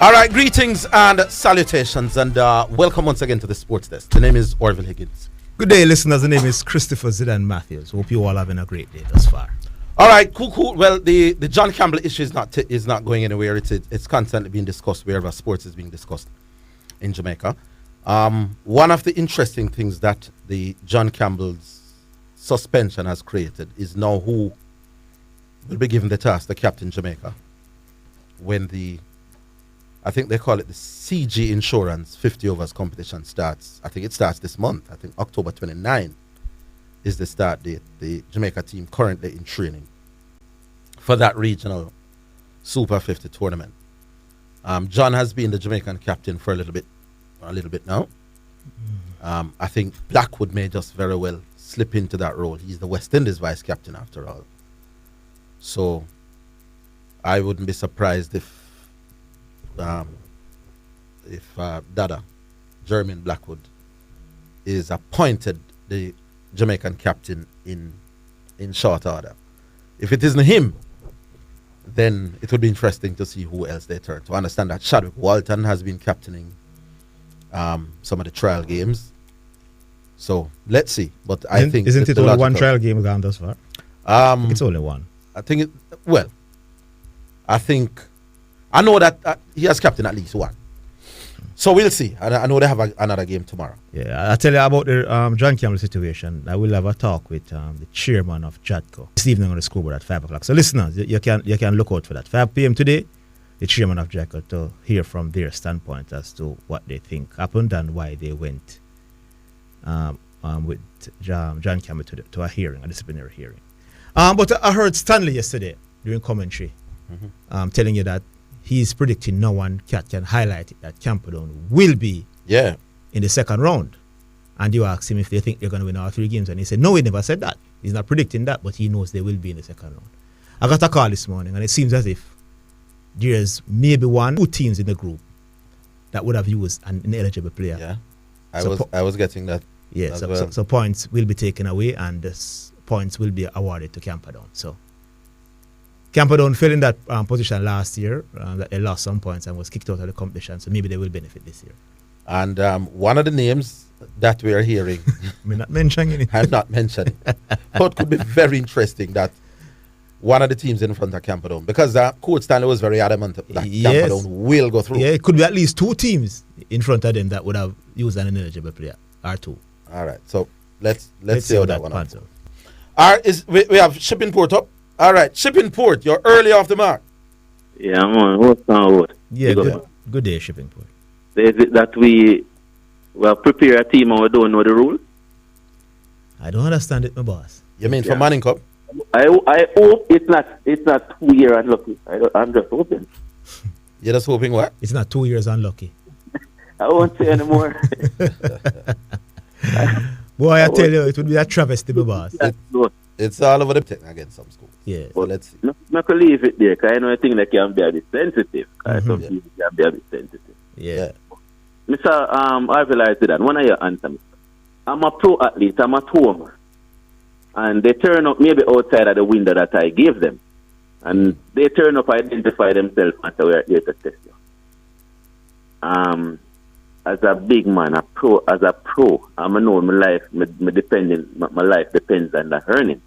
All right, greetings and salutations, and welcome once again to the Sports Desk. The name is Orville Higgins. Good day, listeners. The name is Christopher Zidane Matthews. Hope you all having a great day thus far. All right, cool. Well, the John Campbell issue is not going anywhere. It's constantly being discussed wherever sports is being discussed in Jamaica. One of the interesting things that the John Campbell's suspension has created is now who will be given the task, the captain Jamaica, when I think they call it the CG Insurance 50 overs competition starts. I think it starts this month. I think October 29 is the start date. The Jamaica team currently in training for that regional Super 50 tournament. John has been the Jamaican captain for a little bit now. I think Blackwood may just very well slip into that role. He's the West Indies vice captain after all. So I wouldn't be surprised if Dada, Jermaine Blackwood, is appointed the Jamaican captain in short order. If it isn't him, then it would be interesting to see who else they turn to. I understand that Chadwick Walton has been captaining some of the trial games. So let's see. But I think isn't it only one trial game gone thus far? It's only one. I know that he has captained at least one. So we'll see. I know they have another game tomorrow. Yeah, I'll tell you about the John Campbell situation. I will have a talk with the chairman of JADCO this evening on the scoreboard at 5 o'clock. So listeners, you can look out for that. 5 p.m. today, the chairman of JADCO to hear from their standpoint as to what they think happened and why they went with John Campbell to a hearing, a disciplinary hearing. But I heard Stanley yesterday during commentary telling you that he's predicting no one can highlight it, that Camperdown will be in the second round. And you asked him if they think they're going to win all 3 games. And he said, no, he never said that. He's not predicting that, but he knows they will be in the second round. I got a call this morning, and it seems as if there's maybe 1-2 teams in the group that would have used an ineligible player. Yeah, I was getting that. Yeah, so points will be taken away, and points will be awarded to Camperdown. So Camperdown fell in that position last year, that they lost some points and was kicked out of the competition, so maybe they will benefit this year. And one of the names that we are hearing, I'm not mentioning it. I'm not mentioning, but could be very interesting that one of the teams in front of Camperdown, because Coach Stanley was very adamant that Camperdown will go through. Yeah, it could be at least 2 teams in front of them that would have used an ineligible player, or 2. All right, so let's see how that one happens. We have Shipping Port up. All right, Shipping Port, you're early off the mark. Yeah, man. What's on? Yeah, good day, Shipping Port. Is it that we prepare a team and we don't know the rules? I don't understand it, my boss. You mean for Manning Cup? I hope it's not 2 years unlucky. I'm just hoping. You're just hoping what? It's not 2 years unlucky. I won't say anymore. Boy, I tell you, it would be a travesty, my boss. It's all over the place against some schools. Yeah. So let's see. Not to leave it there, because I know I think that can be a bit sensitive. Some people can be a bit sensitive. Yeah. Mr. Orville, I said that. One of your answers. I'm a pro athlete. I'm at home. And they turn up maybe outside of the window that I gave them. And they turn up, identify themselves, and say, we're here to test you. As a big man, as a pro, I know my life, my life depends on the earning.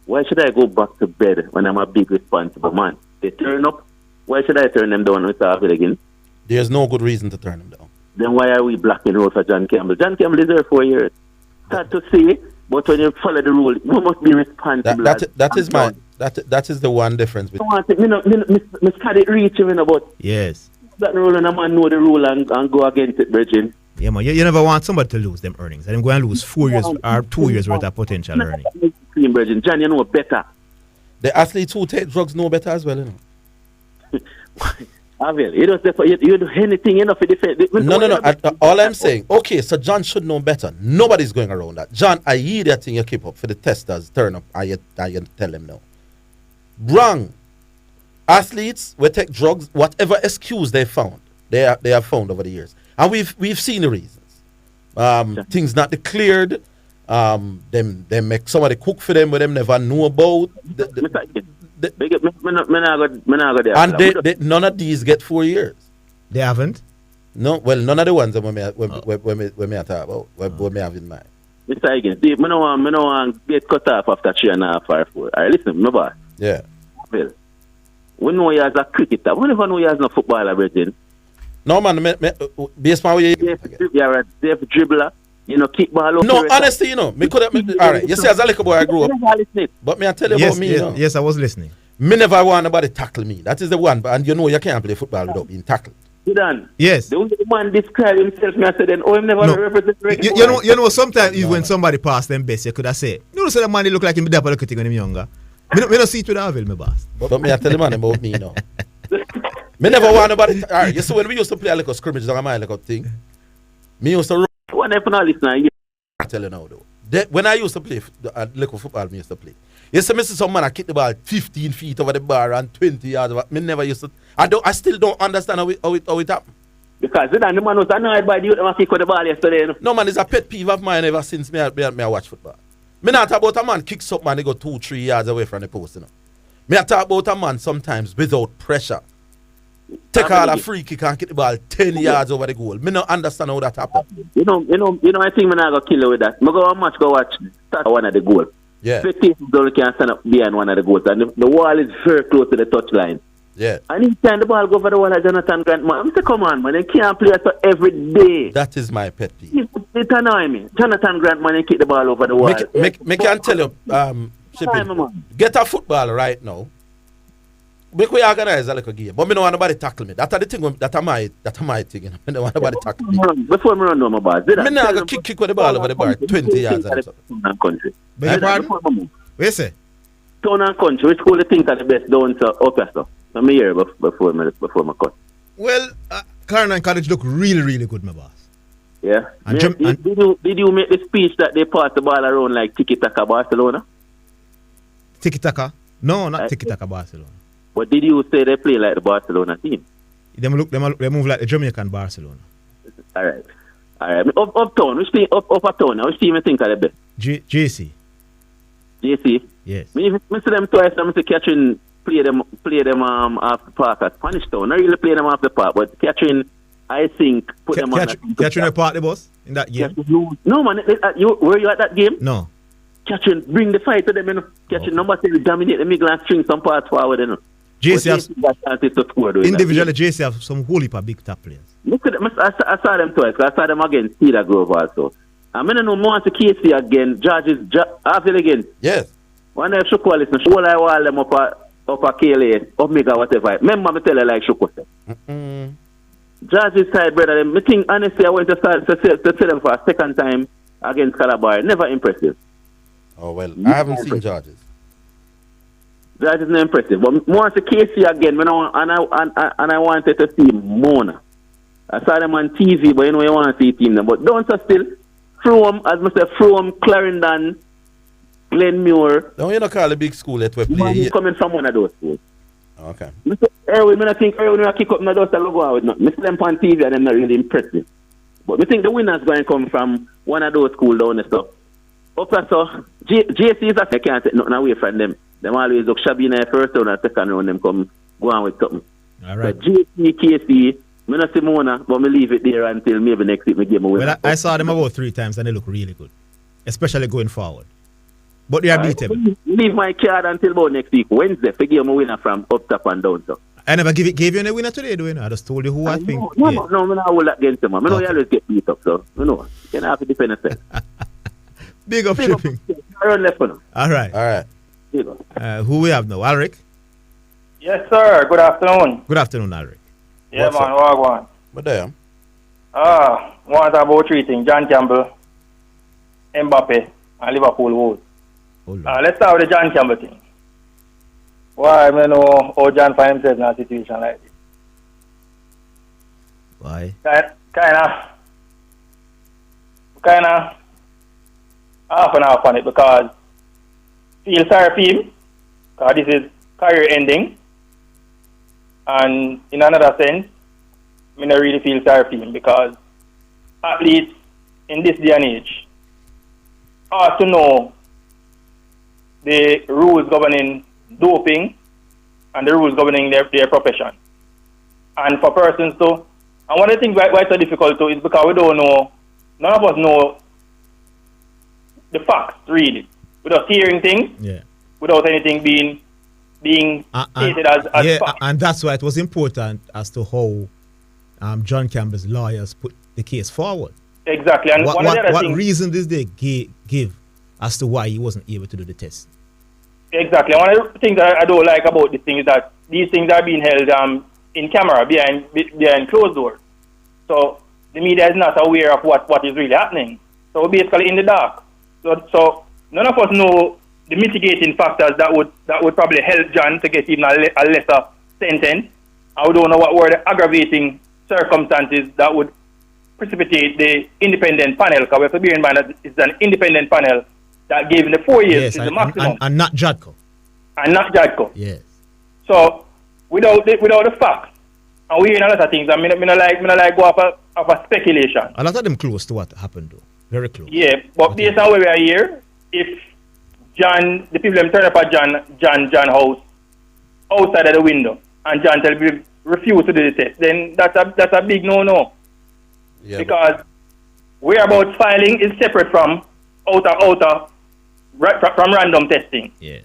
Why should I go back to bed when I'm a big responsible man? They turn up. Why should I turn them down, Mr. Orville again? There's no good reason to turn them down. Then why are we blocking the road for John Campbell? John Campbell is there 4 yees. Hard to say, but when you follow the rule, you must be responsible. That is the one difference. Miss Caddy reach him about. Yes. That rule and a man know the rule and go against it, Bridget. Yeah, man. You never want somebody to lose them earnings. And I'm going to lose 4 years or 2 years worth of potential earnings. John, you know better. The athletes who take drugs know better as well, you know. Avil, you do anything enough to defend. No. All I'm saying, okay, so John should know better. Nobody's going around that. John, I hear that thing you keep up for the testers turn up. I tell them no. Wrong. Athletes will take drugs, whatever excuse they found. They have found over the years, and we've seen the reasons. Things not declared. Them make somebody cook for them, but them never know about. None of these get 4 years. They haven't? No, well, none of the ones that when me talk about, what me have in mind. Mr. Higgins, see, I don't want get cut off after 3.5 or 4. All right, listen, my boss. Yeah. Well, we know you as a cricketer. We never know you as a footballer, Bridget. No, man, based on where you're a safe dribbler. You know, kick ball over. No, honestly, you know, me could have. All right, you see, as a little boy, I grew up. But me, I tell you about me, you know. Yes, I was listening. Me never want nobody tackle me. That is the one. And you know, you can't play football without being tackled. Zidane. Yes. The only man describe himself, me I said, oh, him never represent you know, sometimes when somebody passed them best, you could have said, you know, so the man, he look like him dapper looking when him younger. Me don't see it with Orville, my boss. But me, I tell the man about me, you know. Me never want nobody. All right, you see, when we used to play a little scrimmage, on my little thing, me used to run. One if not listen, I tell you now, though. When I used to play little football, me used to play. You see, me see some man, I kick the ball 15 feet over the bar and 20 yards over. Me never used to. I still don't understand how it happened. Because Zidane, the man was annoyed by the youth that kick the ball yesterday. No, man, it's a pet peeve of mine ever since me I watch football. Me not talk about a man kicks up, man, they go 2-3 yards away from the post, you know. Me I talk about a man sometimes without pressure. Take all a free kick and kick the ball 10 yards over the goal. Me don't understand how that happened. You know, I think me not gonna kill you with that. Me go a match, go watch start one of the goals. Yeah. 15 people can stand up behind one of the goals, and the wall is very close to the touchline. Yeah. And each time the ball go over the wall at Jonathan Grant, man, I say, come on, man, they can't play so every day. That is my pet peeve. It annoys me. Jonathan Grant, man, they kick the ball over the wall. Me can tell you, Shipping, get a football right now. We could organize a little game, but me don't want nobody tackle me. That's the thing. That's my thing. You know? Me don't want nobody tackle me. Before me run down my ball, me not go kick with the ball over the bar 20 yards. Country. What you say? Town and country. Which school you think are the best down to up here, so? Let me hear before my cut. Well, Clarendon College look really, really good, my boss. Yeah. Did you make the speech that they pass the ball around like tiki-taka Barcelona? Tiki-taka? No, not tiki-taka Barcelona. But did you say they play like the Barcelona team? They move like the Jamaican Barcelona. All right. Uptown, which team? Uptown, which team you think are the best? JC. JC? Yes. Me see them twice, I'm see Catherine play them off the park at Spanish Town. Not really play them off the park, but Catherine, I think, put them on. Catherine a part the boss in that game? No, man. Were you at that game? No. Catherine, bring the fight to them, you know. Catherine, number 10, dominate the middle and string some parts forward, you know. JC have individually, that JC have some whole heap of big top players. Look at them. I saw them twice. I saw them against Cedar Grove also. I'm going to know more to Casey again. George's Orville again. Yes. When I shook all this, all I want them up a KLA, Omega, whatever. Remember me tell you like shook was George's side, brother. I think honestly I went to start to see them for a second time against Calabar. Never impressive. Oh well, I haven't seen George's. That is not impressive. But more to Casey again, and I wanted to see Mona. I saw them on TV, but you know you want to see team them. But don't still from as Mr. From Clarendon, Glenmuir. Don't you not call a big school that we play? He's coming from one of those schools. Okay. Mr. Erwin, I think Erwin will kick up my dust and go out with nothing. Mr. them on TV and them not really impressive. But I think the winners going to come from one of those schools down the stuff. Up so JC is I can't take nothing away from them. Them always look shabby in the first round and second round, them come go on with something. All right. But JC, KC, I'm not Simona, but I leave it there until maybe next week I give them away. Well, I saw them about 3 times and they look really good, especially going forward. But they are beatable. Leave my card until about next week, Wednesday, to give them a winner from up, top, and down. So. I never gave you any winner today, do you know? I just told you who I think. No, I'm not hold that against them. I know you always get beat up, so you know. You don't have to defend yourself. Big up Shipping. All right. Who we have now? Alrick? Yes, sir. Good afternoon. Good afternoon, Alrick. Yeah, man. Wagwan. But there. Want about 3 things. John Campbell, Mbappe, and Liverpool Wood. Let's start with the John Campbell thing. Why I know how John finds himself in a situation like this? Why? Kinda half and half on it because feel sorry for him because this is career ending, and in another sense, I don't really feel sorry for him because athletes in this day and age ought to know the rules governing doping and the rules governing their profession. And for persons to And one of the things why it's so difficult too is because we don't know, none of us know the facts really. Without hearing things, without anything being stated as fact. And that's why it was important as to how John Campbell's lawyers put the case forward. Exactly. And what reason did they give as to why he wasn't able to do the test? Exactly. One of the things that I don't like about this thing is that these things are being held in camera behind closed doors. So the media is not aware of what is really happening. So we're basically in the dark. So none of us know the mitigating factors that would probably help John to get even a lesser sentence. And we don't know what were the aggravating circumstances that would precipitate the independent panel. Because we have to bear in mind that it's an independent panel that gave him the 4 years is the maximum. And not Jadko. And not Jadko. Yes. So without the facts, and we hearing a lot of things, I mean, I like go off a speculation. A lot of them close to what happened though. Very close. Yeah, but based on where we are here, if the people them turn up at John house outside of the window and John refuse to do the test, then that's a big no. Yeah, because whereabouts filing is separate from outer from random testing. Yes.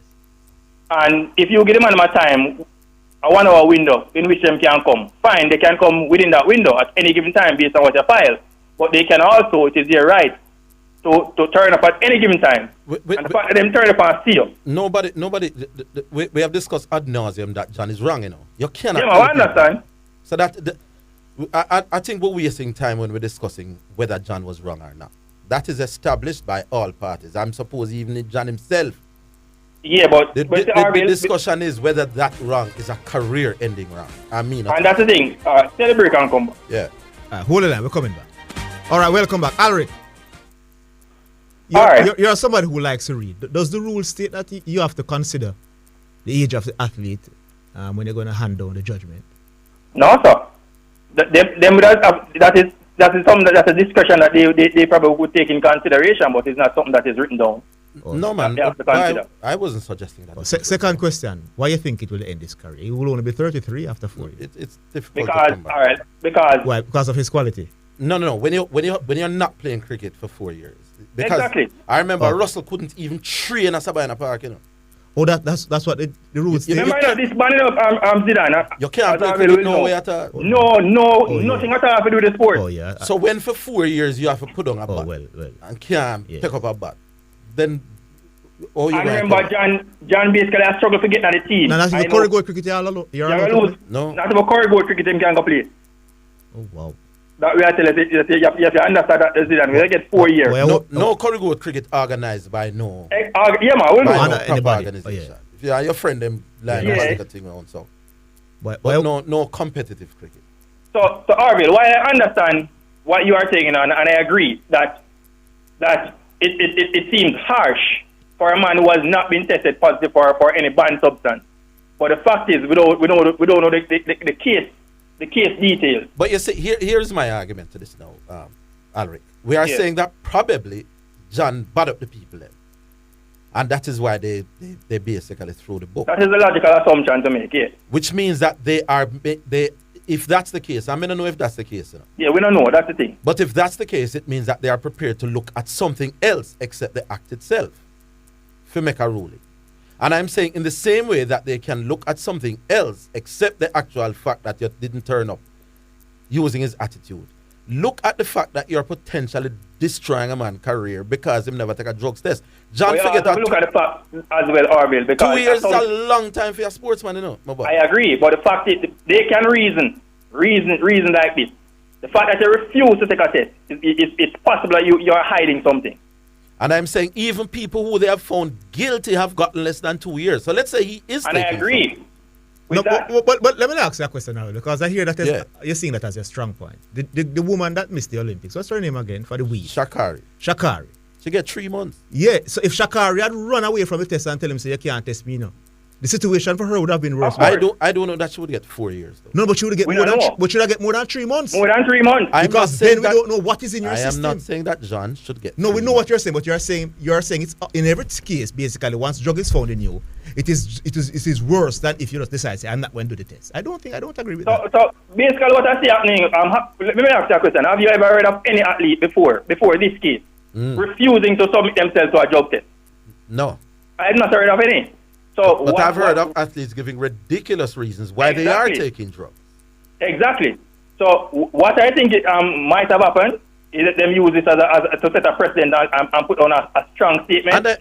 And if you give them a time, a 1 hour window in which them can come, fine, they can come within that window at any given time based on what you file. But they can also, it is their right to turn up at any given time. And the fact that them turn up and see you. Nobody, we have discussed ad nauseum that John is wrong, you know. You cannot. Yeah, I understand. So I think we're wasting time when we're discussing whether John was wrong or not. That is established by all parties. I'm supposed even John himself. Yeah, but the discussion is whether that wrong is a career-ending wrong. I mean, and that's the thing. Tell the break and come back. Yeah. Hold on, we're coming back. All right, welcome back, Alrick. You're somebody who likes to read. Does the rule state that you have to consider the age of the athlete when you're going to hand down the judgment? No, sir. That is something that's a discussion that they probably would take in consideration, but it's not something that is written down. No, man. I wasn't suggesting that. Second question: why you think it will end his career? He will only be 33 after 4 years. It's difficult to come back. Why? Because of his quality. No. When you're not playing cricket for 4 years, because exactly. I remember Russell couldn't even train at Sabina Park, you know. Oh, that's what the rules say. Remember this banning up Zidane. You can't play cricket no way at all. Nothing at all to do with the sport. Oh yeah. So when for 4 years you have to put on a bat well. and can't pick up a bat, then I remember John basically has struggled to get on the team. No, that's the corridor cricket you're lose. No. Not about corridor cricket him can go play. Oh wow. That we are telling you have to understand that Zidane will get 4 years. No corridor cricket organized by no. Yeah, man, we know. Proper organization. If you are your friend them line a thing on so. But no competitive cricket. So Orville, why I understand what you are saying and I agree that it seems harsh for a man who has not been tested positive for any banned substance. But the fact is we don't know the case details. But you see, here's my argument to this now, Alrick. We are saying that probably John bad up the people then. And that is why they basically throw the book. That is a logical assumption to make, yeah. Which means that if that's the case, I don't know if that's the case. You know? Yeah, we don't know, that's the thing. But if that's the case, it means that they are prepared to look at something else except the act itself to make a ruling. And I'm saying in the same way that they can look at something else except the actual fact that you didn't turn up using his attitude. Look at the fact that you're potentially destroying a man's career because he never take a drugs test. John, forget that. Look at the fact as well, Orville. Because 2 years is a long time for a sportsman, you know. I agree, but the fact is they can reason like this. The fact that you refuse to take a test, it's possible that you're hiding something. And I'm saying even people who they have found guilty have gotten less than 2 years. So let's say he is and I agree. No, but let me ask you a question now, because I hear that you're seeing that as a strong point. The woman that missed the Olympics, what's her name again for the week? Shakari. She get 3 months. Yeah, so if Shakari had run away from the test and tell him, say, you can't test me now. The situation for her would have been worse. I don't know that she would get 4 years though. No, but she would get We more don't than know. but should I get more than 3 months? More than 3 months. I'm not Because saying then we that- don't know what is in your I system. am not saying that John should get. No, we 3 know what months. you're saying, but you're saying it's in every case basically. Once drug is found in you, it is worse than if you just decide say I'm not going to do the test. I don't agree with that. So basically, what I see happening, let me ask you a question. Have you ever heard of any athlete before this case refusing to submit themselves to a drug test? No. I've not heard of any. So But I've heard of athletes giving ridiculous reasons why they are taking drugs. Exactly. So what I think might have happened is that them use this as to set a precedent and put on a strong statement. And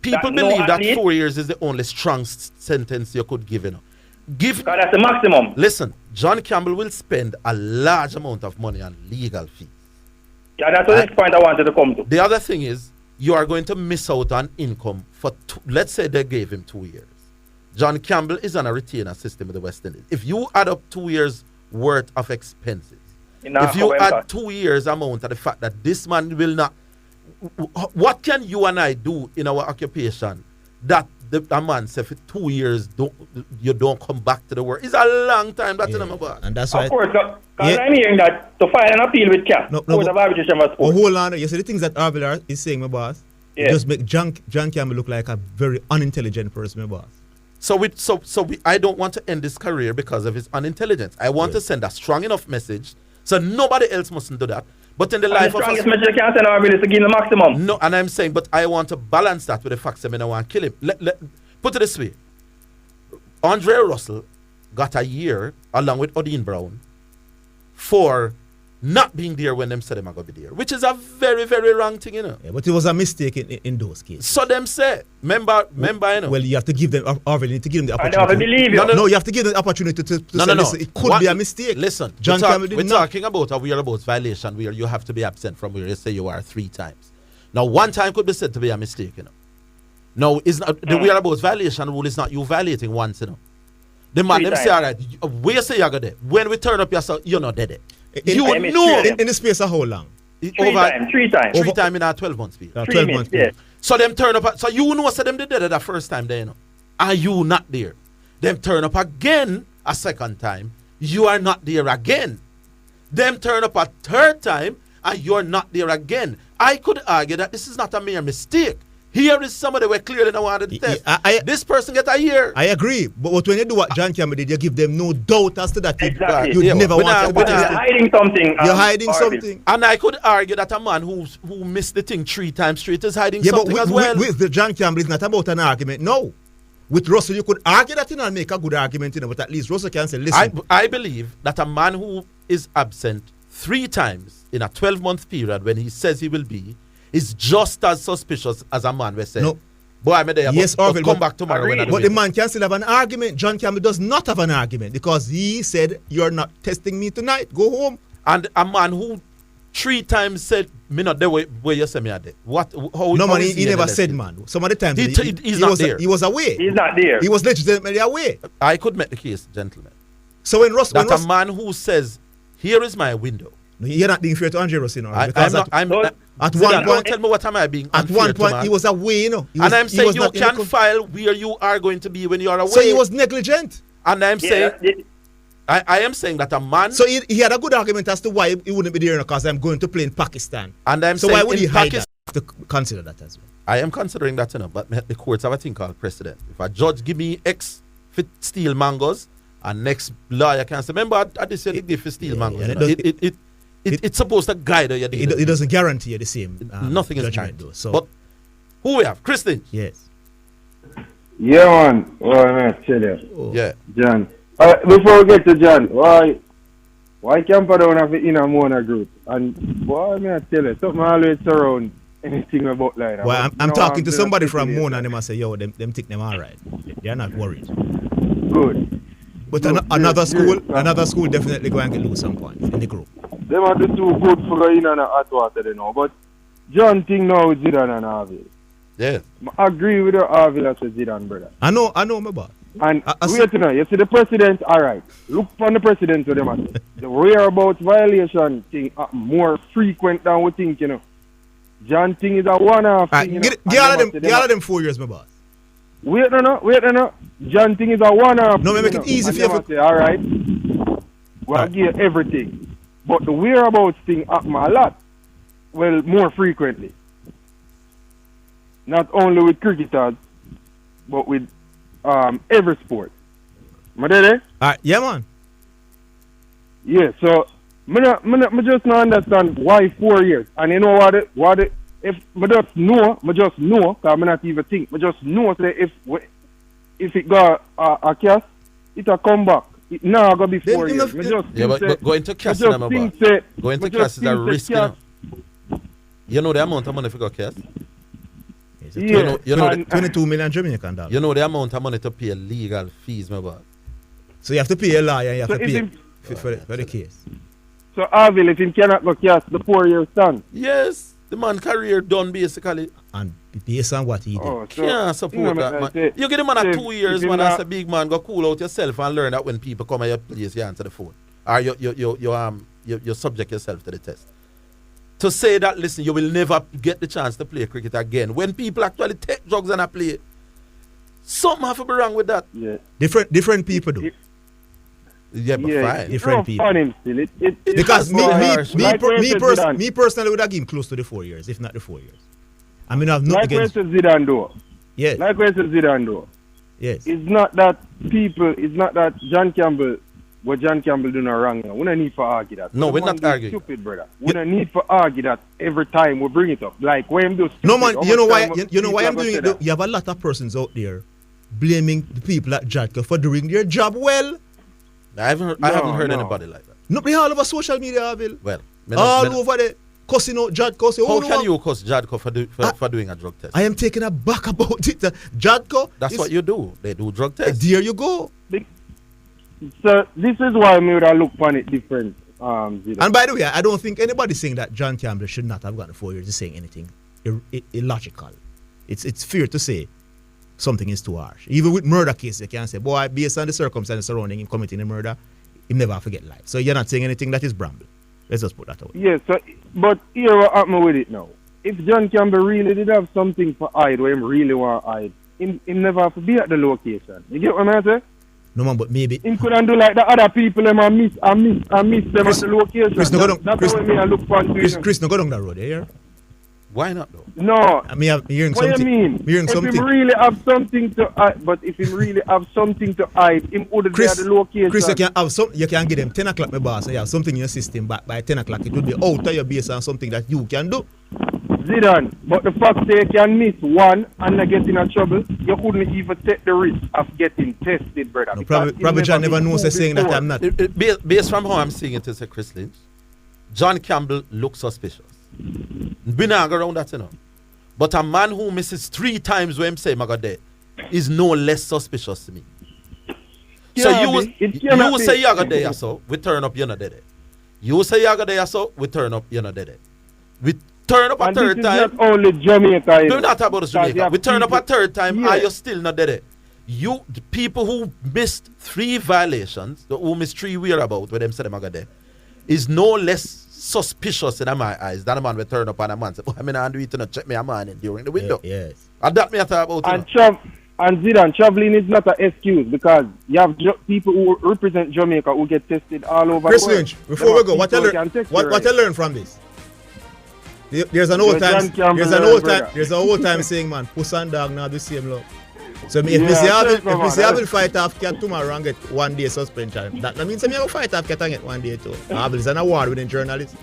people that no believe that athlete- 4 years is the only strong sentence you could give. Because that's the maximum. Listen, John Campbell will spend a large amount of money on legal fees. Yeah, that's the next point I wanted to come to. The other thing is, you are going to miss out on income for, let's say they gave him 2 years. John Campbell is on a retainer system with the West Indies. If you add up 2 years worth of expenses, if you add 2 years amount of the fact that this man will not, what can you and I do in our occupation that a man say for 2 years you don't come back to the work? It's a long time. That's Yeah. about. And that's why. Of course, because I'm hearing that to file an appeal with CAS, Court of Arbitration for Oh, Sport. hold on. You see the things that Orville is saying, my boss. Yeah. It just make John Campbell look like a very unintelligent person, my boss. I don't want to end his career because of his unintelligence. I want to send a strong enough message so nobody else mustn't do that. But in the life The of strongest measure you can send Orville is to give him the maximum. no, and I'm saying, but I want to balance that with the fact that I don't want to kill him. Put it this way: Andre Russell got a year along with Odin Brown for not being there when them said them are going to be there, which is a very, very wrong thing, Yeah, but it was a mistake in those cases. So them say, remember, Well, you have to give them, Orville, you need to give them the I opportunity. never believe you. No, you have to give them the opportunity to say, listen, it could be a mistake. Listen, John Campbell did we're not. talking about a whereabouts violation where you have to be absent from where you say you are 3 times. Now, 1 time could be said to be a mistake, No, it's not, the whereabouts violation rule is not you violating once, The man, 3 them say, all right, where say you're there? When we turn up yourself, you're not dead. You I know missed In the space of how long? 3 times. 3 times in our 12 months period. 3 12 minutes, months. yeah. So them turn up, so you know say them they did it the first time there, Are you not there? Them turn up again a second time, you are not there again. Them turn up a 3rd time, and you're not there again. I could argue that this is not a mere mistake. Here is somebody where clearly don't want to test. This person get a year. I agree, but when you do what John Campbell did, you give them no doubt as to that. Exactly. You Yeah, never but want to But you're test it. hiding something. You're hiding Orville. something. And I could argue that a man who missed the thing 3 times straight is hiding Yeah, but something as well. with the John Campbell, it's not about an argument. No. With Russell, you could argue that and make a good argument, but at least Russell can say, listen. I believe that a man who is absent 3 times in a 12-month period when he says he will be is just as suspicious as a man will say, No. boy, I'm there, Yes, but Orville, come but- back tomorrow. When I do But it." the man can still have an argument. John Campbell does not have an argument because he said, you're not testing me tonight. Go home. And a man who 3 times said, me not there where you say me are there. No, man, he never said, man. Some of the times He's not there. He was away. He's not there. He was legitimately away. I could make the case, gentlemen, So when Russ, that a man who says, here is my window. you're not being fair to Andre Russell, At one point, tell me what am I being at unfair one to, point man. he was away, And I'm saying you can file where you are going to be when you are away. So he was negligent. And I'm saying, Yeah, I am saying that a man. So he had a good argument as to why he wouldn't be there because I'm going to play in Pakistan. And I'm So saying why would he in hide Pakistan, that? To consider that as well. I am considering that, but the courts have a thing called precedent. If a judge give me X for steal mangoes, and next lawyer can say, remember, I just said it give for steal mangoes. yeah, It's supposed to guide you. It doesn't guarantee you the same Nothing is judgment, guaranteed. though. So, But who we have? Chris Lynch. yes. Yeah, man. Well, man, tell you. Oh. Yeah. John. Before we get to John, why Camper don't have it in a Mona group? And boy, I tell you, something always surround anything about like that. Well, I'm No, talking to I'm somebody just from thinking Mona and they must say, yo, them think them all right. They're not worried. Good. But Good, another good. school definitely going to lose some points in the group. Them are the two good for going in and hot water, you know. But John thing now with Zidane and Orville. Yeah. I agree with the Orville as a Zidane, brother. I know, my boss. And I wait to know, you see the president, all right. Look from the president to them. And the whereabouts violation thing more frequent than we think, you know. John thing is a one-off All right, thing, you give know. all of them 4 years, my boss. Wait no. John thing is a one-off. No, we make it easy for you. Say, all right, we'll give everything. But the whereabouts thing happen a lot. Well, more frequently. Not only with cricketers, but with every sport. Am I there? Alright, yeah, man. Yeah, so I just not understand why 4 years. And you know what? If I just know, because I not even think. I just know say if it got a cast, it'll come back. It now gonna be 4 years. But going to cast them about. Going to cast is a risk. You know the amount of money if you got cast? Yeah. You know 22 million Jamaican dollars. You know the amount of money to pay legal fees, my boy. So you have to pay a lawyer and you have So to if pay for the case. So Orville, if he cannot go cast the 4 years stand. Yes, the man career done basically. And based on what he did. Oh, so, Can't support that, man. You give the man a 2 years, man, as a big man, go cool out yourself and learn that when people come at your place, you answer the phone. Or you subject yourself to the test. To say that, listen, you will never get the chance to play cricket again. When people actually take drugs and play, something have to be wrong with that. Yeah. Different people do. Yeah, but fine. Different people. On him still. Because like me personally would have given close to the 4 years, if not the 4 years. I mean, I've not like against. Like Zidane do. Yes. Like Zidane do. Yes. It's not that John Campbell, what John Campbell do not wrong. We don't need to argue that. No, we're not arguing. Stupid, brother. We don't need to argue that every time we bring it up. Like when him do stupid, no man, you know why I'm doing it? You have a lot of persons out there blaming the people at Jadka for doing their job well. I haven't heard anybody like that. Nobody all over social media, Orville. Well, over there. Cussing out Jadko. How can you cuss Jadko for doing a drug test? I am taken aback about it. Jadko. That's what you do. They do drug tests. There you go. So this is why we would have looked on it different. And by the way, I don't think anybody saying that John Campbell should not have gotten 4 years is saying anything illogical. It's fair to say something is too harsh. Even with murder cases, you can say, boy, based on the circumstances surrounding him committing a murder, he never forget life. So you're not saying anything that is bramble. Let's just put that away. Yes, but here what happened with it now. If John Campbell really did have something for hide, where him really want to hide, him never have to be at the location. You get what I'm saying? No man, but maybe him couldn't do like the other people them and miss them Chris, at the location. Chris, no look for Chris, no go down that road, yeah? Why not though? No. I mean, I'm hearing what something. You mean? I'm hearing if something. Him really have something to hide, but if him really have something to hide, him would be at the location. Chris, you can give them 10 o'clock, my boss, and you have something in your system, but by 10 o'clock it would be out of your base and something that you can do. Zidane, but the fact that you can miss one and not get in a trouble, you couldn't even take the risk of getting tested, brother. No, probably John never knows saying that I'm not. Based from how I'm seeing it, it's Chris Lynch, John Campbell looks suspicious. We not go around that, you know. But a man who misses 3 times when him say my God there is no less suspicious to me. So you say you got there, so we turn up, you're not there. You say you got there, so we turn up, you're not there. We turn up a third time. Not only Jamaica. Do not talk about Jamaica. We turn up a third time, are you still not there? The people who missed 3 violations, who missed 3 whereabouts, where them say them got there, is no less suspicious in my eyes than a man will turn up and a man say, oh, I mean, I do it to not check me a man during the window. Yes. And that me I talk about. And Zidane, traveling is not an excuse because you have people who represent Jamaica who get tested all over Chris the world. Lynch, before we go, what you learn from this? There's an old time saying, man, puss and dog now the same love. So if me say I will fight off cat tomorrow and get 1 day suspension, that means I will fight off cat and get 1 day too. It's an award with the journalists.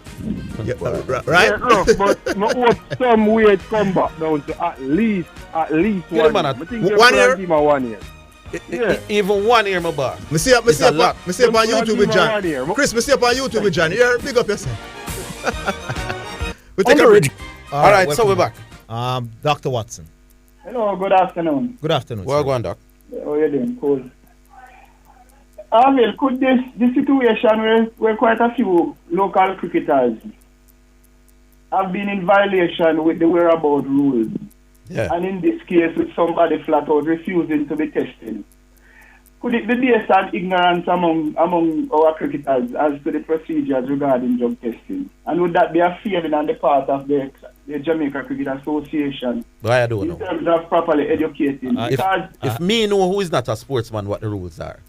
Right? Yeah, no, but I hope some way it come back down to at least 1 year. I think 1 year? Give 1 year. Yeah. Even 1 year, my boss. Me see up on YouTube with John. Chris, me see up on YouTube with John. Here, big up yourself. We take a break. All right, so we're back. Dr. Watson. Hello, good afternoon. Good afternoon. Well, go on, Doc. How are you doing? Cool. Orville, could this situation where quite a few local cricketers have been in violation with the whereabout rules, and in this case with somebody flat out refusing to be tested, could it be based on ignorance among our cricketers as to the procedures regarding drug testing? And would that be a failing on the part of the Jamaica Cricket Association But I don't in know. terms of properly educating. If me know who is not a sportsman what the rules are,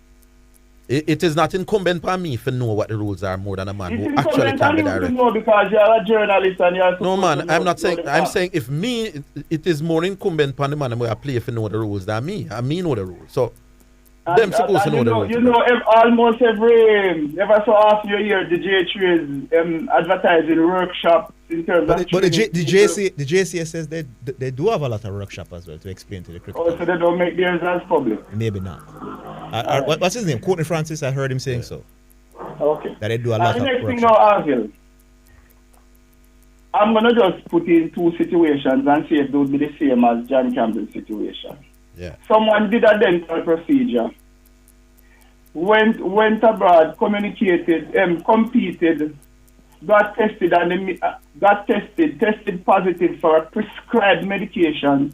it is not incumbent upon me to know what the rules are more than a man who actually can be direct. Know because you're a journalist and you're no man, I'm not saying. I'm saying if me, it is more incumbent upon the man who I play if know the rules than me. And me know the rules. So them supposed to know the rules. You know, almost ever so often you hear the J3 is advertising workshops in terms of. But the JCS says they do have a lot of workshop as well to explain to the cricket. Oh, so they don't make theirs as public? Maybe not. What's his name? Courtney Francis. I heard him saying so. Okay. That they do a lot of the next workshop. thing now, Orville, I'm gonna just put in two situations and see if they would be the same as John Campbell's situation. Yeah. Someone did a dental procedure, went abroad, communicated, competed, got tested and tested positive for a prescribed medication,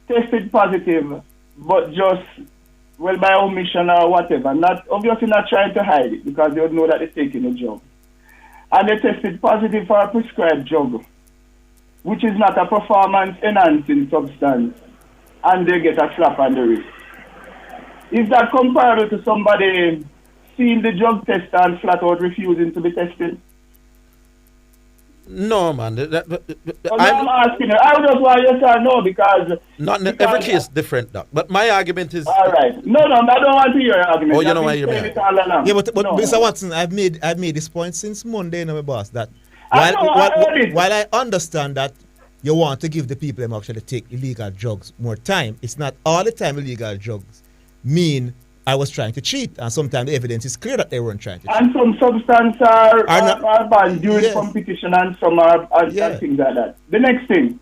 tested positive, but just by omission or whatever, obviously not trying to hide it because they would know that they're taking a drug. And they tested positive for a prescribed drug, which is not a performance enhancing substance, and they get a slap on the wrist. Is that comparable to somebody seeing the drug test and flat out refusing to be tested? No, man. I'm asking you. I just want you to know because every case different, Doc. But my argument is all right. No, I don't want to hear your argument. Oh, you know why you're saying it yeah, but no. Mr. Watson, I've made this point since Monday, my boss. That while I understand that you want to give the people them actually take illegal drugs more time, it's not all the time illegal drugs mean I was trying to cheat, and sometimes the evidence is clear that they weren't trying to cheat. And some substances are banned during competition, and some are things like that. The next thing,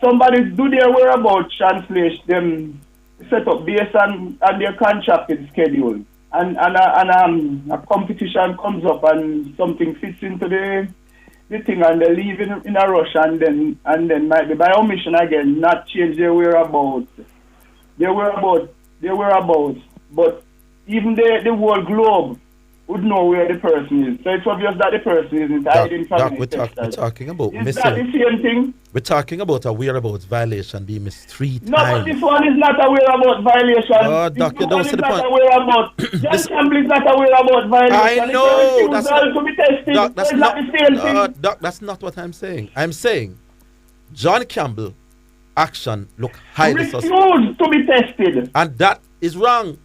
somebody do their whereabouts translation, them set up based on their contracted schedule, and a competition comes up and something fits into the thing, and they leave in a rush, and then might be by omission again not change their whereabouts. But even the whole globe would know where the person is. So it's obvious that the person isn't hiding from it. We're talking about missing. Is that the same thing? We're talking about a whereabouts violation being missed 3 times. No, but this one is not a whereabouts violation. Oh, Doc, you don't see the point. John Campbell is not a whereabouts violation. I know. That's not the same thing. Doc, that's not what I'm saying. I'm saying John Campbell action look highly suspect. Refused to be tested. And that is wrong.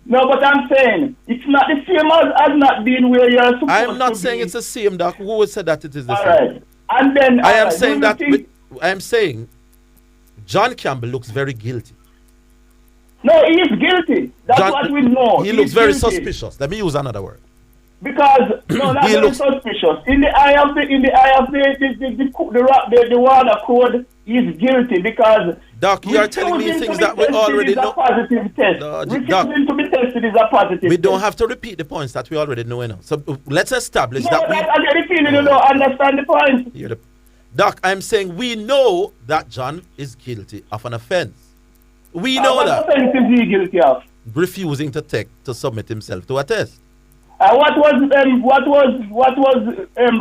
No, but I'm saying it's not the same as not being where you're supposed to be. I'm not saying it's the same, Doc. Who would say that it is the same? All right. And then I am saying that I am saying John Campbell looks very guilty. No, he is guilty. That's what we know. He looks very suspicious. Let me use another word. Because no, not very suspicious. In the eye of the Warner Code, he's guilty because Doc, you are telling me things that we already know. Positive test. Refusing to be tested is a positive. We don't have to repeat the points that we already know enough. So let's establish that we. I get the feeling you don't understand the point. Doc, I'm saying we know that John is guilty of an offense. We know that. What offense is he guilty of? Refusing to submit himself to a test. What was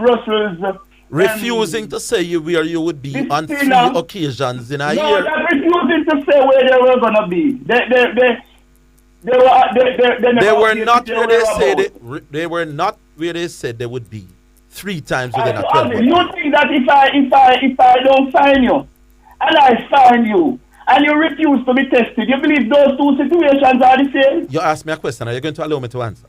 Russell's? Refusing to say where you would be on 3 occasions in a year. No, they're refusing to say where they were gonna be. They were not where they said they were not where they said they would be 3 times within a 12 months. You think that if I don't sign you and I sign you and you refuse to be tested, you believe those two situations are the same? You asked me a question. Are you going to allow me to answer?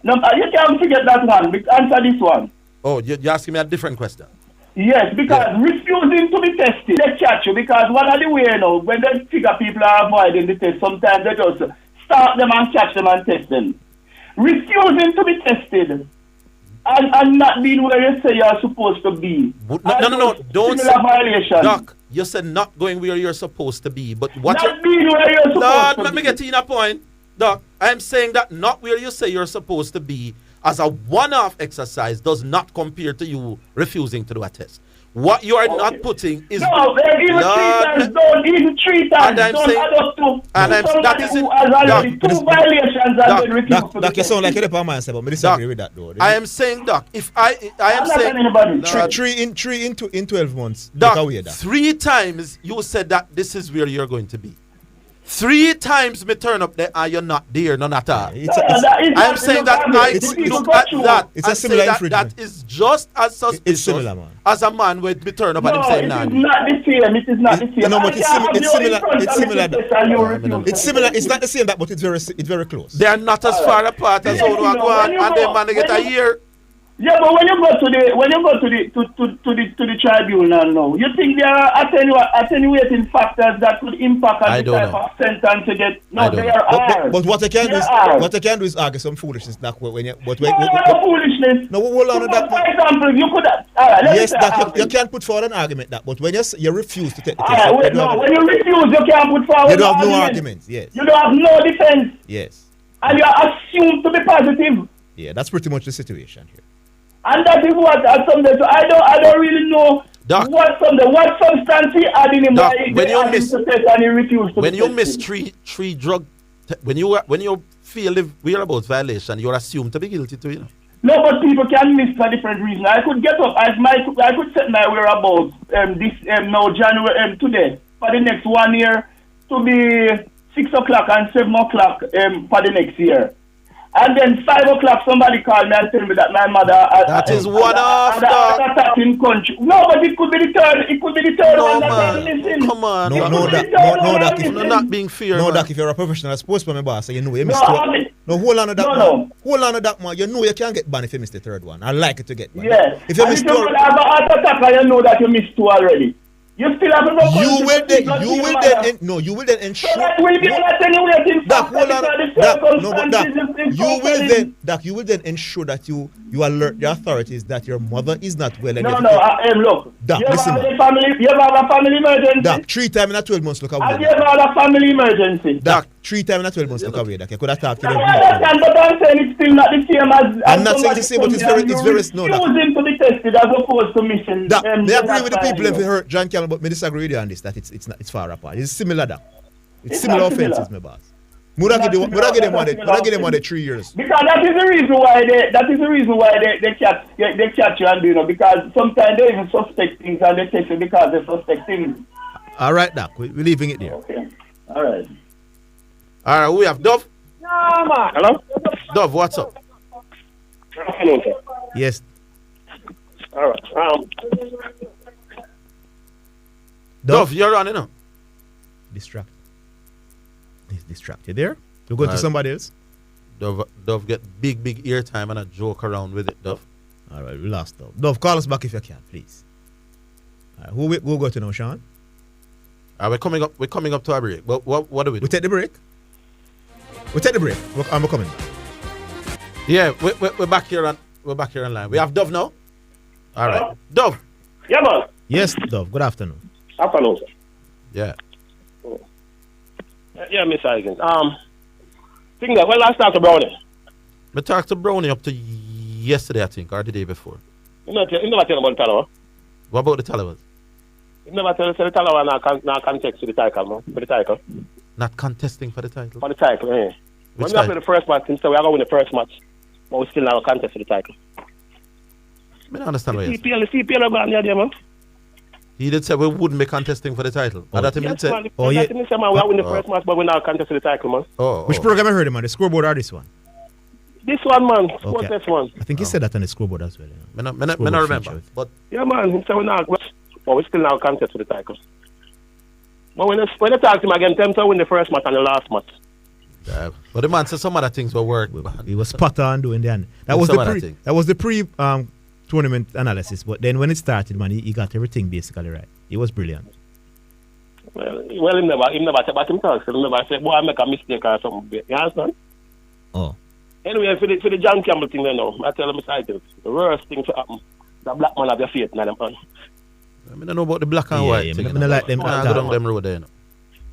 No, you can't forget that one. Answer this one. Oh, you're asking me a different question. Yes, because refusing to be tested, they catch you because one of the way when they figure people are avoiding the test, sometimes they just start them and catch them and test them. Refusing to be tested and not being where you say you're supposed to be. No, don't say violation. Doc, you said not going where you're supposed to be, but what not being where you're supposed to be. Let me get to a point. Doc, I'm saying that not where you say you're supposed to be as a one-off exercise does not compare to you refusing to do a test. What you are not putting is no, even 3 times done, even 3 times and I'm done, saying, add up to that is who has already 2 violations and then refused to Doc, you sound like you're the man, but I disagree with that though. I am saying, Doc, if I am I'm not saying anybody. Three in 12 months. Doc, look away, Doc. 3 times you said that this is where you're going to be. 3 times me turn up there and you're not there, none at all. I am saying that I look at that. It's a similar infringement. That is just as suspicious similar, man. as a man with me turn up and him saying nah. It is not the same. It is not the same. No, but it's similar. It's similar. It's not the same, but it's very close. They are not as far apart as how we go on, and then man they get a year. Yeah, but when you go to the tribunal now, you think there are attenuating factors that could impact on the type of sentence to get? No, they are. But what I can do is argue some foolishness. That when you foolishness. No, hold on to that. For example, you could. Yes, that you can't put forward an argument that. But when you refuse to take the case, when you refuse, you can't put forward. You don't have no arguments. Yes. You don't have no defense. Yes. And you are assumed to be positive. Yeah, that's pretty much the situation here. And that is what someday. So I don't really know Doc, what substance he had in him. Doc, when you miss to take and he refused to when you take miss it. three drug when you feel the whereabouts violation, you're assumed to be guilty too, you know. No, but people can miss for different reasons. I could get up I could set my whereabouts now January today for the next 1 year to be 6 o'clock and 7 o'clock for the next year. And then 5 o'clock, somebody called me and tell me that my mother that is one of the in country. No, but it could be the third. It could be the third one that I'm missing. Come on. No, Doc. If you're not being fair. No, man. Doc. If you're a professional sportsman, my boss, you know you missed two. No, hold on to that. Hold on to that, man. You know you can't get banned if you miss the third one. I like it to get banned. Yes. If you miss two, have an heart attack, you know that you missed 2 already. You still have to You will then ensure. So that will be an attenuating factor. You will then ensure that you alert the authorities that your mother is not well. Look. Doc, you listen. You have a family emergency. Doc, 3 times in a 12 months look away. Have you ever had a family emergency? Doc, 3 times in a 12 months look away. Doc, you could have talked to them. I understand, but I'm saying it's still not the same as. I'm not saying the same, but it's very no. Choosing to be tested as opposed to missing. Doc, they agree with the people if you hurt John Campbell, but me disagree with you on this. That it's far apart. It's similar, Doc. It's similar offenses, my boss. Would I get them on the 3 years? Because that is the reason why they catch you and do because sometimes they even suspect things and they take you because they suspect things. All right, Doc. We're leaving it there. Okay. All right. We have Dove. No, man. Hello? Dove, what's up? Hello, sir. Yes. All right. Dove, you're on, you know. Distracted there? You go to somebody else? Dove get big eartime and a joke around with it, Dove. All right, we lost Dove. Dove, call us back if you can, please. All right, who we go to now, Sean? We're coming up to a break. But what do we do? We take the break? I'm coming. Yeah, we're back here on line. We have Dove now. All right. Dove. Yeah, man. Yes, Dove. Good afternoon. Afternoon, sir. Yeah. Yeah, Miss Higgins. Think that last talk to Brownie. We talked to Brownie up to yesterday, I think, or the day before. You never tell about the Talawa. What about the Talawas? You never tell the Talawa now contest to the title, man. For the title. Not contesting for the title. For the title, yeah. When we play the first match, so we are going to win the first match, but we still have a contest for the title. I don't understand why. The CPL are going there, man. He did say we wouldn't be contesting for the title. Oh, that him yes, say. Man. Oh, yeah. Man, we are winning the first match, but we're not contest for the title, man. Which program I heard him on? The scoreboard or this one? This one, man. Okay. This one. I think he said that on the scoreboard as well. I don't remember. But yeah, man. He said we're not. But we still now contest for the title. But when they talk to him again, them to win the first match and the last match. But the man said some other things were work. He was spot on doing that. That was the pre tournament analysis. But then when it started, man, he got everything basically right. He was brilliant. Well, he never said about himself. He never said, boy, I make a mistake or something. You understand? Oh. Anyway, for the John Campbell thing, you know, I tell him the worst thing to happen. The black man have your faith in them, man. I don't know about the black and white thing. I don't like them. Go down them road there, you know.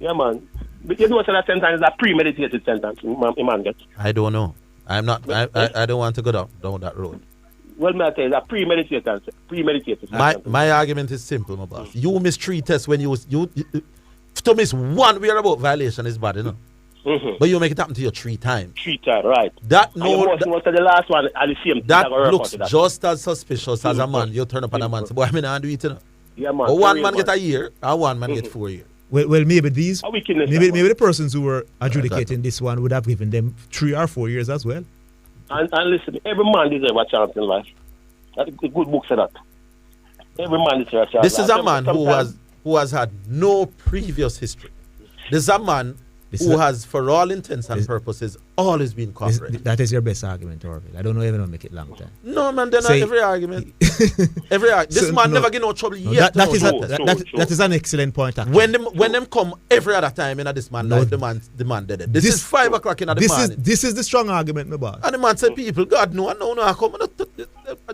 Yeah, man. But you know, so that sentence is a premeditated sentence, man get. I don't know. I'm not. I don't want to go down that road. well, may I tell you, that premeditated. My argument is simple, my boss. You miss 3 tests when you to miss one way about violation is bad, you know. But you make it happen to you 3 times. 3 times, right. That the last one at the same that looks just as suspicious as a man. You turn up on a man. So, boy, I mean, I do it, you know. Yeah, man. But one man get a year, and one man get 4 years. Well, maybe maybe the persons who were adjudicating this one would have given them 3 or 4 years as well. And listen, every man deserves a chance in life. That's a good book said that. Every man deserves a chance. This is a man who has had no previous history. This is a man who has, for all intents and purposes, always been cooperative. That is your best argument, Orville. I don't know if I'm make it long time. No, man, they're not every argument. This man never get no trouble yet. That is an excellent point. Actually. When them come every other time in this man life, the man dead. This is 5 o'clock in the morning. This is the strong argument, my boss. And the man said, people, God, no, I come.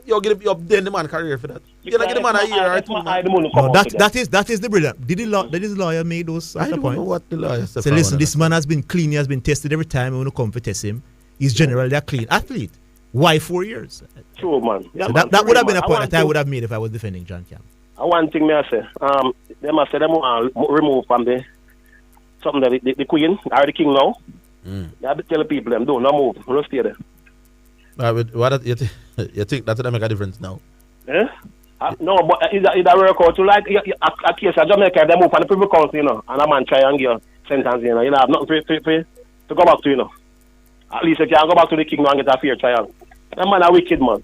You're the man career for that. You're not get the man a year or 2. No, that is the brilliant. Did the lawyer make those I don't points? know what the lawyer said. So listen, this man has been clean. He has been tested every time when you come to test him. He's generally a clean athlete. Why 4 years? True, man. Yeah, so man. that would have been a point that I would have made if I was defending John Campbell. One thing may I say, them I say them remove from something that the queen or the king now. I have to tell the people them don't move. Don't stay there. You think that make a difference now? Eh? No, but it's a work out to like a case of Jamaica, they move from the Privy Council, you know, and a man try and get sentence, you know. You have nothing to go back to, you know. At least if you can go back to the king now and get a fair trial. That man a wicked man.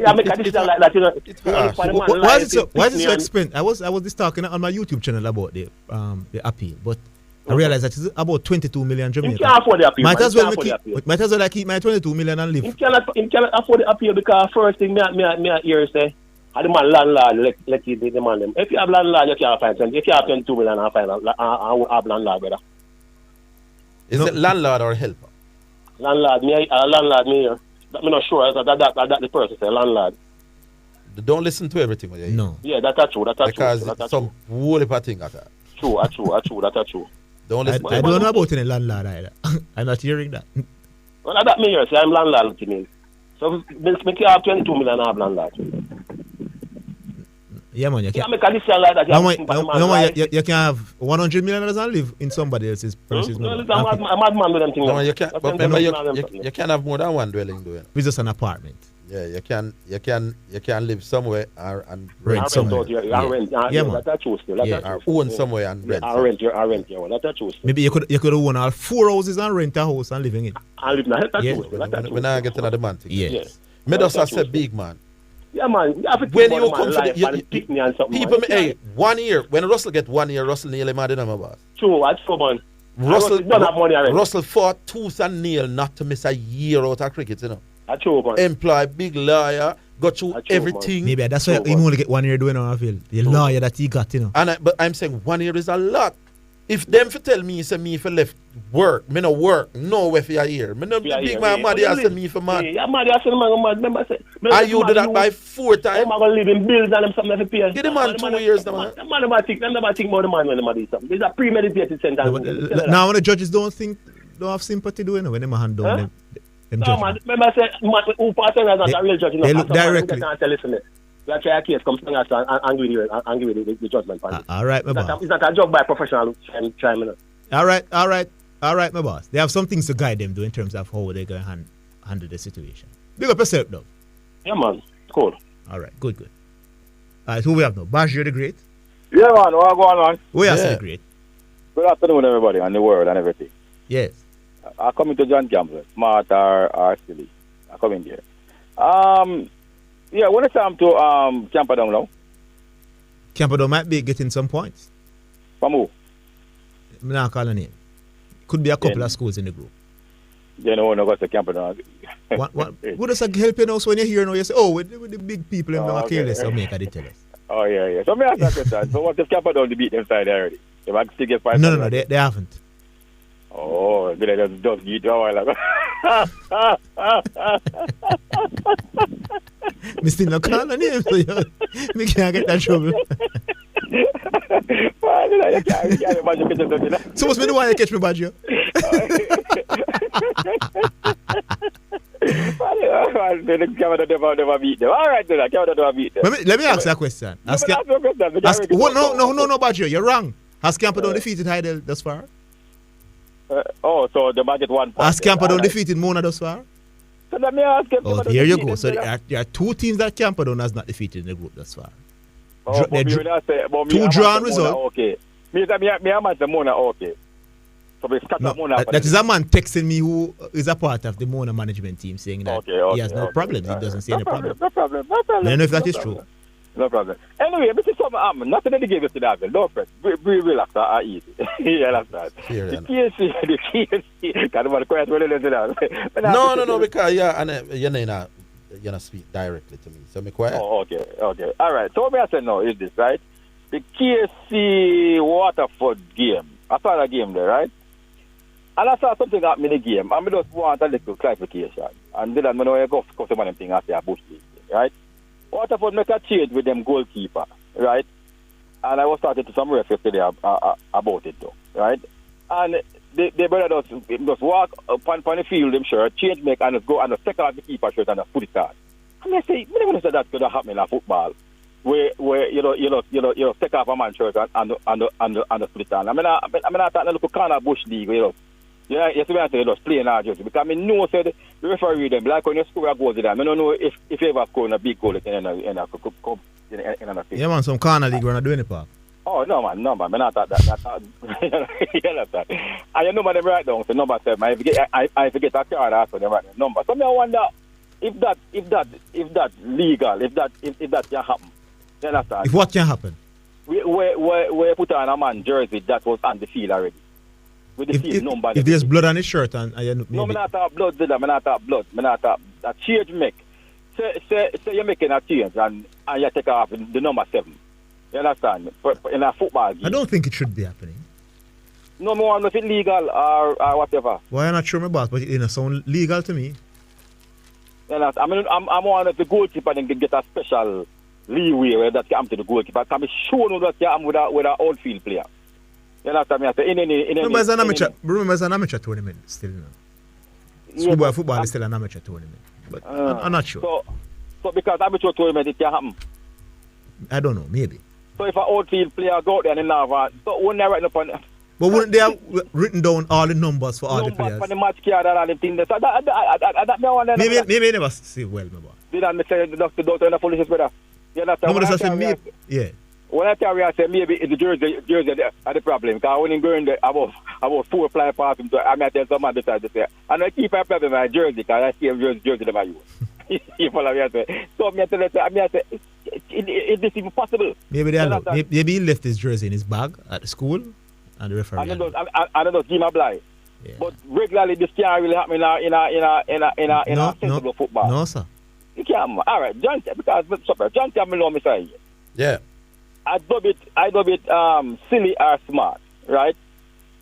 Yeah, make a decision like that, you know. Why is it so expensive? I was just talking on my YouTube channel about the appeal, but I realized that it's about 22 million Jamaican. You can't afford the appeal. Might as well I keep my 22 million and live. You cannot afford the appeal because first thing me hear say, the man landlord let you demand them. If you have landlord, you can't find them. If you have 22 million and find have landlord, brother. Is it landlord or helper? Landlord, me here. I'm not sure that the person say landlord. Don't listen to everything. You no. Yeah, that's true. Because some whole thing at that. True. That's true. Don't listen. I don't know about any landlord either. I'm not hearing that. Well, that me here. Say I'm landlord to me. So make you have 22 million and have landlord. Yeah, man, you can't make a decision like that. You can have $100 million and live in somebody else's premises. No, listen, I'm a madman with them things. No, you can't. But remember, you can't have more than one dwelling, do it? It's just an apartment. Yeah, you can live somewhere and rent somewhere. Yeah, man. That's true still. Or own somewhere and rent. I rent. That's true. Maybe you could own all 4 houses and rent a house and live in it. And live in that's true. When I get another man thing. Yes. Medosa said big man. Yeah, man. You have to when you come for people, hey, 1 year. When Russell get 1 year, Russell nearly mad in my boss. True, that's true, man. Russell don't have money already. Russell fought tooth and nail not to miss a year out of cricket, you know. That's true, man. Employ big lawyer, got through everything. Maybe that's why he only get 1 year doing on field. The lawyer that he got, you know. But I'm saying 1 year is a lot. If them for tell me, say me for left work, me no work, no way for a year. Me no big man mad, I say me for mad. Yeah, mad, I say man mad. Remember say. And you do that by 4 times. I'm gonna live in bills and them something to pay. Give the man 2 years, the man. The man never think about the man when they do something. There's a premeditated sentence. Now when the judges don't have sympathy doing it when they hand down them. No man, remember I said who person is not a real judge. They look directly. That's why a case comes to us and give the judgment. All right, my boss. It's not a job by professional trying. All right, my boss. They have some things to guide them in terms of how they're going to handle the situation. Big up yourself, though. Yeah, man. Cool. All right, good. All right, who we have now? Baggio the Great? Yeah, man. What's going on? We are the Great. Good afternoon, everybody, and the world and everything. Yes. I come into John Campbell, smart or silly. I come in here. Yeah, when it's time to Camperdown now. Camperdown might be getting some points. From who? I'm not calling name. Could be a couple of schools in the group. You know, no go to Camperdown. What does that help you now? So when you hear now, you say, oh, with the big people, they're not careless, so make they tell us. Oh, yeah. So, me ask that question. So, what if Camperdown to beat them side already? If I still get 5 No, they haven't. Oh, good. I just get a while ago. Me still not calling name, so me can't get that trouble. So what's me the one you catch me, Baggio? man. The Canada never beat them. All right, then. Canada never beat them. Let me ask you a question. No, Baggio, you're wrong. Has Camperdown defeated Heidel thus far? So the might get 1 point. Has Camperdown defeated Mona thus far? So let me ask him. Oh, here you go. So there are 2 teams that Camperdown has not defeated in the group thus far. Two drawn results. Okay. Me am the Mona okay. So we scatter Mona. That is a man texting me who is a part of the Mona management team saying that he has no problems. He doesn't see any problem. No problem. I don't know if that is true. No problem. Anyway, this is something nothing in the game yesterday. No press. We relax. Easy. You understand? The KSC. Can't be quiet when you No. Because you're not speak directly to me. So me quiet. Oh, okay. All right. So what I say now is this, right? The KSC Waterford game. I saw that game there, right? And I saw something happen in the game. I just want a little clarification. And then I'm going to go for some of them things after a bush league, right? Waterford make a change with them goalkeeper, right? And I was talking to some refs yesterday about it, though, right? And they better just walk upon the field, I'm sure, change make and just go and just take out the keeper shirt and just put it on. And I say, I never said that could happen in football, where you take off a man's shirt and put it on. I mean, I thought a little kind of bush league, you see what I say, just playing our jersey. Because I know said the referee them, like when you score a goal to them, I don't know if you ever score a big goal in a field. Yeah, man, some corner league we're not doing it, Pop. Oh, no, man. I thought that. You understand? And you know, man, them right down to number 7. I forget a card after them right number. So I wonder if that legal, if that can happen. You understand? If what can happen? We put on a man jersey that was on the field already. With the field number. If there's blood on his shirt and no, I not talk blood, I not talk blood. I not talk that change make. Say you're making a change and you take off the number 7. You understand? In a football game. I don't think it should be happening. No more if it's legal or whatever. Well, I'm not sure my boss, but it sound legal to me. You know, I mean, I'm one of the goalkeeper and get a special leeway where that can to the goalkeeper. Can be shown that can with an outfield player. You know what I mean? Remember, it's an amateur tournament still now. Schoolboy football is still an amateur tournament. But I'm not sure. So because amateur tournament, it can happen? I don't know, maybe. So if an outfield player go out there and never, so when they write up on... But wouldn't they have written down all the numbers for all the players? Numbers for the match card and all the things. So maybe I never see well, my boy. Did I say the doctor and the police brother? You know, yeah. When I tell you, I say maybe it's the jersey are the problem. Because when you go in there, about 4 fly past him, I may tell someone decide to say, and I keep a problem with my jersey because I see a jersey that I use. You follow me? I say, so I say, is this even possible? Maybe he left his jersey in his bag at the school and the referee. I don't give him a blind. Yeah. But regularly this can't really happen in a sensible football. No, sir. You can't. All right, John Campbell, me say. Yeah. I dub it silly or smart, right?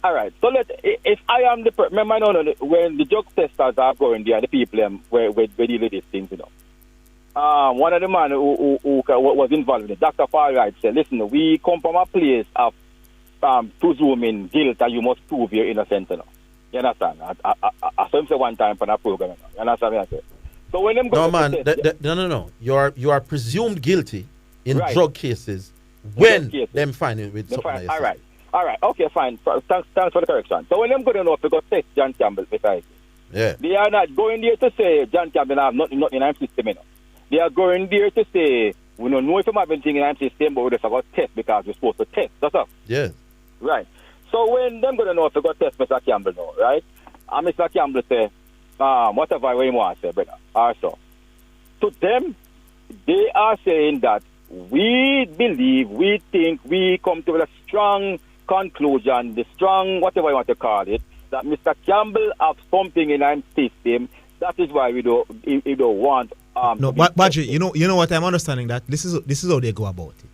All right. So if I am the remember when the drug testers are going there, the people where deal with these things, you know. One of the man who was involved in it, Dr. Alrick said, listen, we come from a place of presuming guilt and you must prove you're innocent, you know. You understand? I saw him say one time for that program, you understand what I say? So when them go no. You are presumed guilty in drug cases when them find it with something. All right. Okay, fine. Thanks for the correction. So when them good enough to go test John Campbell beside they are not going there to say John Campbell have nothing in our system, you know. They are going there to say we don't know if we have anything in our system, but we just got test because we're supposed to test. That's all. Yeah. Right. So when them good enough to go test Mr. Campbell now, right? And Mr. Campbell say, whatever you want to say, brother. Also. To them, they are saying that we believe, we think, we come to a strong conclusion, the strong, whatever you want to call it, that Mr. Campbell have something in our system. That is why we don't want. No, but Baggio, you know what I'm understanding that this is how they go about it.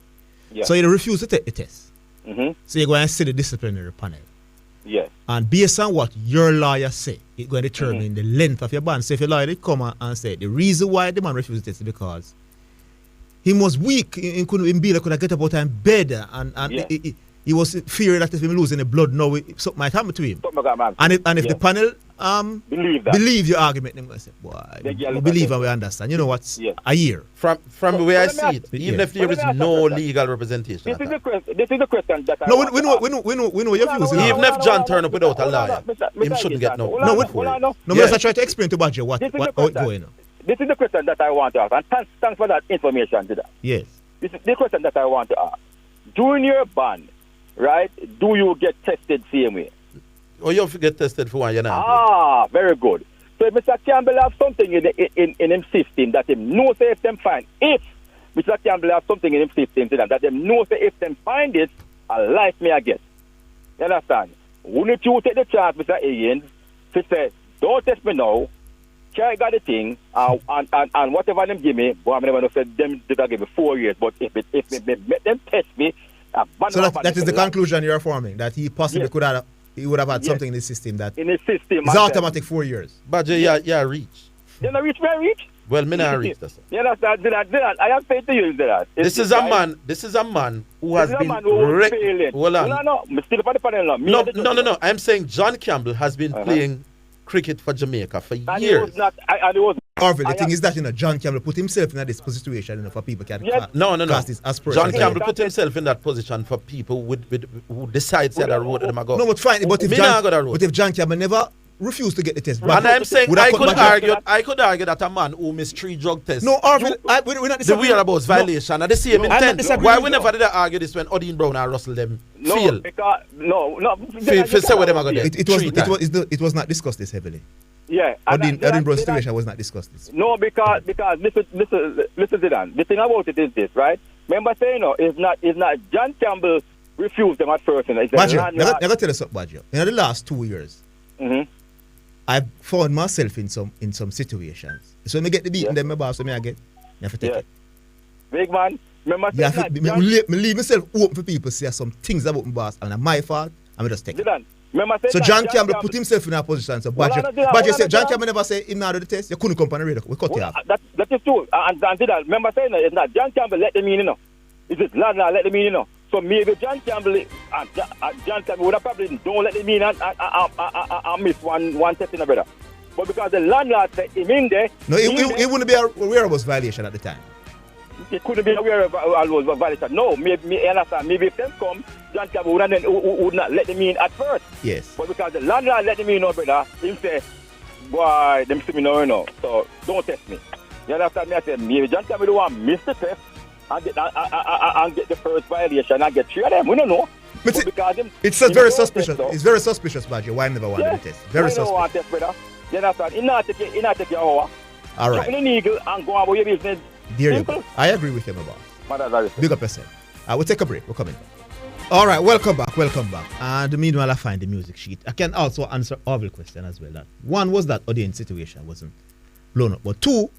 Yeah. So you refuse to take the test. Mm-hmm. So you go and see the disciplinary panel. Yes. And based on what your lawyer say, it's going to determine the length of your ban. So if your lawyer come and say the reason why the man refused it is because he was weak, he couldn't get up out of bed, and he was fearing that if he losing the blood, now something might happen to him. And if the panel Believe that. Believe your argument. Them gonna say, boy, we believe and we understand. You know what's a year. From the way I let me see it, even if there is no legal representation. This is the question that I No, want we to know your views. Even if John turn up without a lawyer, him shouldn't get no. No, I try to explain to Baggio what going on. This is the question that I want to ask, and thanks for that information to that. Yes. This is the question that I want to ask. During your ban, right, do you get tested same way? Or you have to get tested for 1 year. Very good. So if Mr. Campbell has something in him system that him knows if them find, if Mr. Campbell has something in him system that them knows if them find it, a life may I get. You understand? Wouldn't you take the chance, Mr. Higgins, to say, don't test me now, I got the thing, and whatever them give me, boy, I'm never going to say them did I give me 4 years, but if them test me, so that is the conclusion you're forming, that he possibly he would have had something in his system that in his system is automatic 4 years. But reach. You know reach, may reach? Well, me not reach that. You understand? Zidane, I have faith to you, Zidane. This is a man who has been hold on. No, still for the panel now. No. I'm saying John Campbell has been playing cricket for Jamaica for years. And it was Orville, the thing is that John Campbell put himself in this situation for people can cast his aspirations. John Campbell put himself in that position for people who decide that the road them go. No, but fine. But if John Campbell never refused to get the test, and I'm saying I could argue that a man who missed 3 drug tests. No, Orville, we're not the whereabouts violation and the same intent. Why we never did argue this when Odin Brown and Russell them fail? It was not discussed this heavily. Yeah, Odin Brown's situation was not discussed this. No, because listen, Zidane. The thing about it is this, right? Remember saying it's not John Campbell refused them at first. Baggio, I gotta tell you something, Baggio. In the last 2 years, I've found myself in some situations. So when I get the beating them, my boss, so I get, you have to take it. Big man, remember saying I leave myself open for people to say some things about my boss, and my fault, I'm just take it. So John Campbell put himself in a position. So Baggio said, John Campbell never said him not do the test. You couldn't come on the radio. We cut you off. That is true. And remember saying that it's not John Campbell let them in, you know. It's just landlord let them in, you know. So maybe John Campbell would have probably don't let them in and miss one test in a brother. But because the landlord said him in there. No, it wouldn't be a whereabouts violation at the time. It couldn't be aware of violation. No, maybe understand. Maybe if them come, John Campbell would not let them in at first. Yes. But because the landlord let them in, brother, he'll say, boy, them see me now, you know. So don't test me. You understand me? I said, maybe John Campbell don't want to miss the test and get the first violation and get 3 of them. We don't know. But it's very suspicious. It's very suspicious, Baggio. Why I never wanted the test? Very suspicious. Want test, brother. You understand? He not take your hour. All right. You're illegal and go about your business. Dear, I agree with him about. Big up yourself. We'll take a break. We're coming back. All right, welcome back. And meanwhile, I find the music sheet. I can also answer Orville's question as well. That one was that audience situation wasn't blown up, but 2,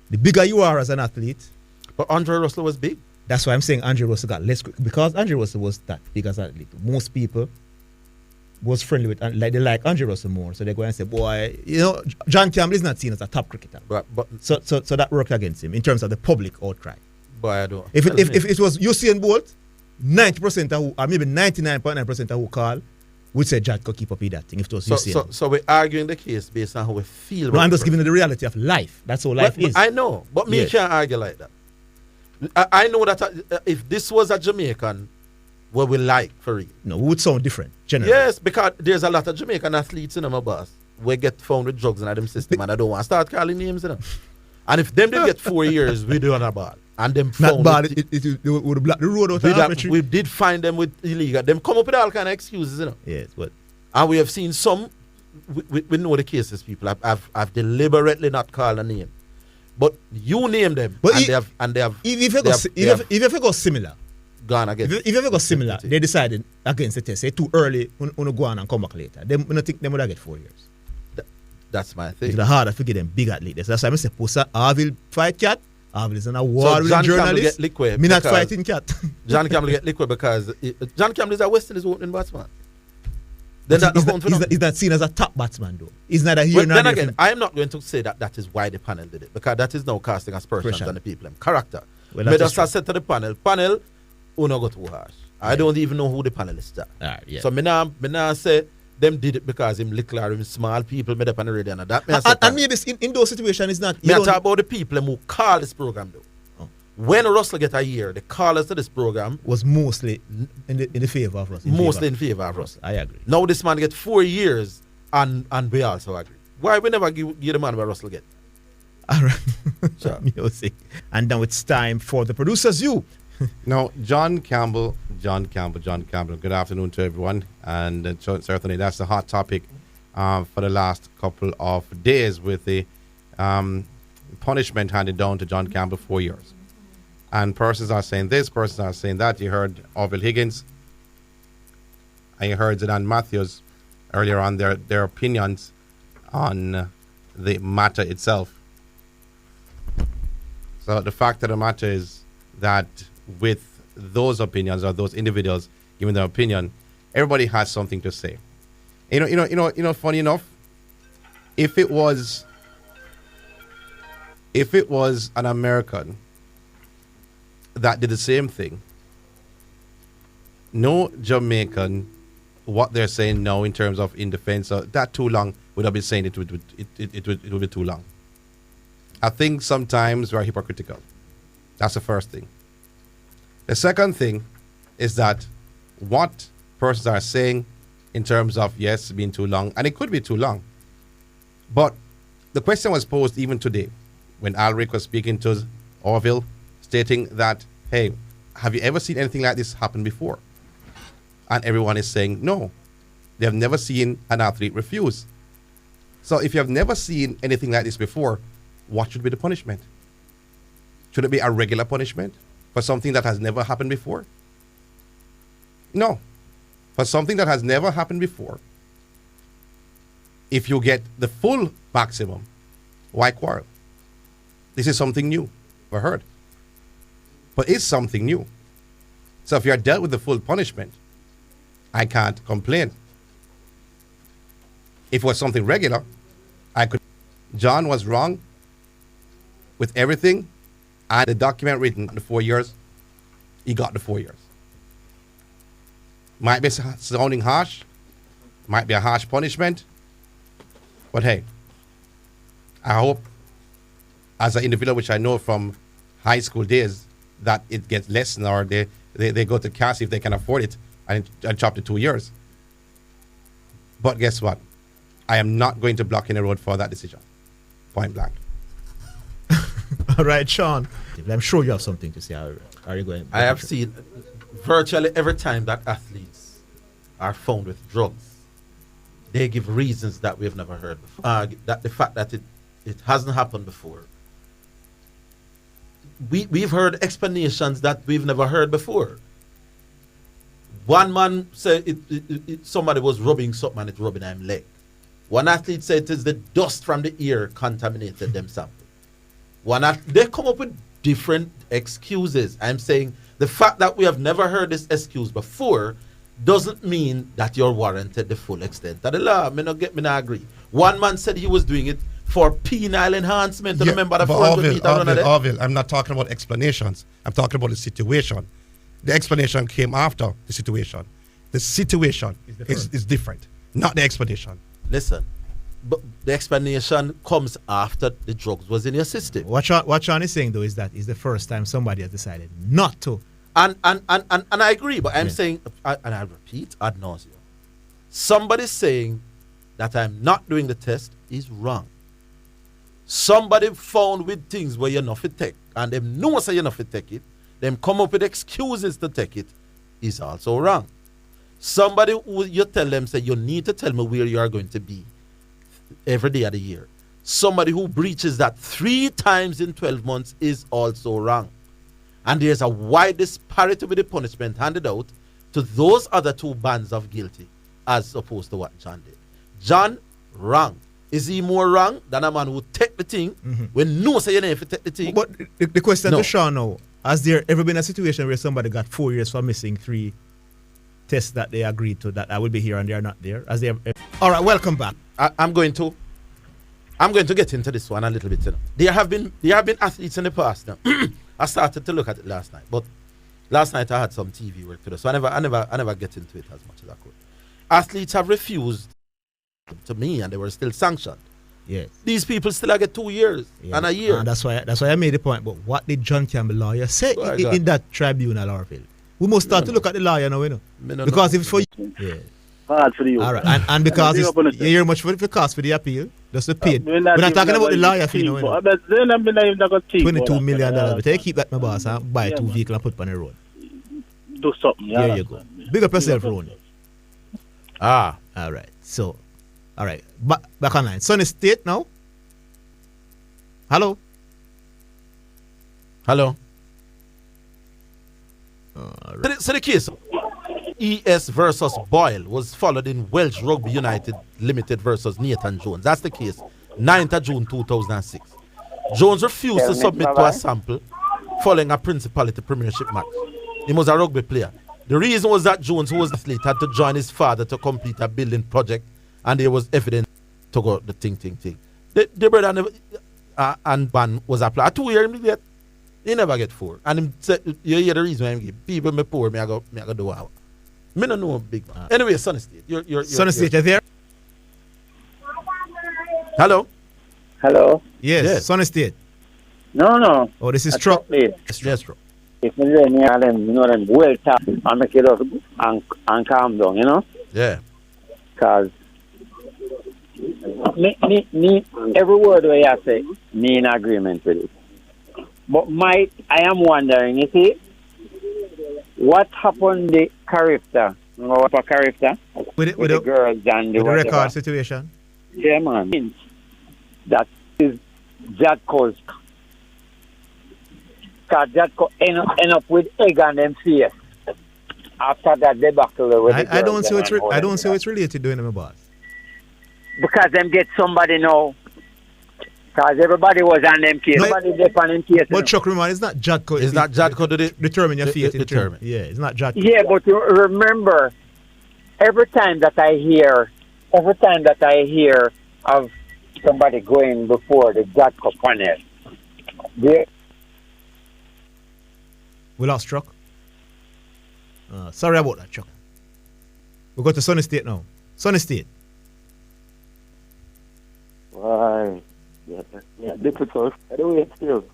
the bigger you are as an athlete. But Andre Russell was big. That's why I'm saying Andre Russell got less because Andre Russell was that big as an athlete. Most people was friendly with and they like Andre Russell more, so they go and say, boy, John Campbell is not seen as a top cricketer. But so that worked against him in terms of the public outcry. Boy, I don't. If it was Usain Bolt, 90% of who, or maybe 99.9% of who call would say Jack could keep up with that thing if it was Usain. So we're arguing the case based on how we feel. No, I'm just giving you the reality of life. That's how life is. I know, but me can't argue like that. I know that if this was a Jamaican, what we like for real. No, we would sound different, generally. Yes, because there's a lot of Jamaican athletes in my boss. We get found with drugs in them system and I don't want to start calling names, And if them did get 4 years, we do on a ball. And them found not bad, it would block the road out. We did find them with illegal. Them come up with all kind of excuses, Yes, but and we have seen some. We know the cases, people. I've deliberately not called a name, but you name them, but and they have. If you ever go similar. Gone again. If you ever go similar, they decided against the test. Say too early, when go on and come back later. They don't think they would get 4 years. That's my thing. It's harder to get them big athletes. That's why I say, Orville fight cat. Orville is an award-winning journalist. Me not fighting cat. John Campbell get liquid because John Campbell is a West Indies opening batsman. He's not seen as a top batsman though. He's not a hero. Then again, I am not going to say that is why the panel did it, because that is now casting aspersions on the people and character. Well, I just said to the panel, who not go too harsh. I don't even know who the panelists are. Yeah. So me now say them did it because him little or him small people made up on the radio. And that and maybe in those situations, it's not. Me talk about the people who call this program though. Oh. When Russell get a year, the callers to this program was mostly in the favor of Russell. In favor of Russell. I agree. Now this man get 4 years, and we also agree. Why we never give the man where Russell get? All right. Sure. Music. And now it's time for the producers. Now, John Campbell. Good afternoon to everyone. And certainly that's the hot topic for the last couple of days with the punishment handed down to John Campbell, 4 years. And persons are saying this, persons are saying that. You heard Orville Higgins and you heard Zidane Matthews earlier on their opinions on the matter itself. So the fact of the matter is that with those opinions or those individuals giving their opinion, everybody has something to say. You know. Funny enough, if it was an American that did the same thing, no Jamaican, what they're saying now in terms of in defense, that too long would have been saying it would be too long. I think sometimes we're hypocritical. That's the first thing. The second thing is that what persons are saying in terms of, yes, being too long, and it could be too long. But the question was posed even today when Alrick was speaking to Orville, stating that, hey, have you ever seen anything like this happen before? And everyone is saying no. They have never seen an athlete refuse. So if you have never seen anything like this before, what should be the punishment? Should it be a regular punishment for something that has never happened before? No. For something that has never happened before, if you get the full maximum, why quarrel? This is something new. We've heard. But it's something new. So if you're dealt with the full punishment, I can't complain. If it was something regular, I could. John was wrong with everything, and the document written the 4 years, he got the 4 years. Might be sounding harsh, might be a harsh punishment, but hey, I hope as an individual, which I know from high school days, that it gets lessened, or they go to CAS if they can afford it and chop to 2 years. But guess what? I am not going to block any road for that decision. Point blank. All right, Sean. I'm sure you have something to say. Are you going? I have seen virtually every time that athletes are found with drugs, they give reasons that we have never heard before. That the fact that it hasn't happened before. We've heard explanations that we've never heard before. One man said somebody was rubbing something and it's rubbing his leg. One athlete said it is the dust from the ear contaminated them sample. They come up with different excuses. I'm saying the fact that we have never heard this excuse before doesn't mean that you're warranted the full extent of the law. Me not agree. One man said he was doing it for penile enhancement. Yeah, remember the 400 meter run there? Orville, I'm not talking about explanations. I'm talking about the situation. The explanation came after the situation. The situation is different, not the explanation. Listen, but the explanation comes after the drugs was in your system. What Sean is saying though is that it's the first time somebody has decided not to. And I agree, but I'm saying, and I repeat ad nauseum, somebody saying that I'm not doing the test is wrong. Somebody found with things where you're not fit take, and them know say you're not fit take it, them come up with excuses to take it, is also wrong. Somebody who you tell them, say, you need to tell me where you are going to be every day of the year. Somebody who breaches that 3 times in 12 months is also wrong. And there's a wide disparity with the punishment handed out to those other 2 bands of guilty as opposed to what John did. John, wrong. Is he more wrong than a man who take the thing when no say you never take the thing? But the question to Sean now, has there ever been a situation where somebody got 4 years for missing 3 tests that they agreed to, that I will be here and they are not there? All right, welcome back. I'm going to get into this one a little bit. There have been athletes in the past now. I started to look at it last night, but last night I had some TV work to do, so I never get into it as much as I could. athletes have refused to me and they were still sanctioned. Yes. These people still get 2 years and a year. And that's why I made the point. But what did John Campbell lawyer say in that tribunal, Orville? We must start to look at the lawyer now, you know. Because if for you, hard for you. All right, and because you hear much for the cost for the appeal, just the paid. We're not talking about the lawyer fee, you know. $22 million. But I keep that, my boss, and buy 2 vehicles and put on the road. Do something. There you go. Big up yourself, Rooney. All right. So, all right. Back online. Sunny State now. Hello. Right. So the case ES versus Boyle was followed in Welsh Rugby United Limited versus Nathan Jones. That's the case. 9th of June 2006. Jones refused to submit to a sample following a Principality Premiership match. He was a rugby player. The reason was that Jones, who was an athlete, had to join his father to complete a building project, and there was evidence to go the thing. The brother never, and ban was applied. 2 years he get, he never get 4. And him said, you hear the reason why him give people me poor, I go do what. Me no know big man. Anyway, Sunny State, you're Sunny State, you there? Hello. Yes. Sunny State. No. Oh, this is truck. Yes, truck. If me them, well tap and make it up and calm down, you know? Yeah. Because me, every word where you say, me in agreement with it. But I am wondering, you see, what happened to the character? You know what a character? With the girls and the record situation? Yeah, man. That is Jadko's. Because Jadko end up with egg on them face. After that debacle with I don't see what's related to my boss. Because them get somebody now. Because everybody was on them case. Everybody dip on them case. But Chuck, remember, it's not Jadko. It's not Jadko to determine your fate. Determine. Yeah, it's not Jadko. Yeah, but you remember, every time that I hear of somebody going before the Jadko panel, we lost Chuck. Sorry about that, Chuck. We go to Sunny State now. Sunny State. Right. Yeah, difficult. Anyway, still,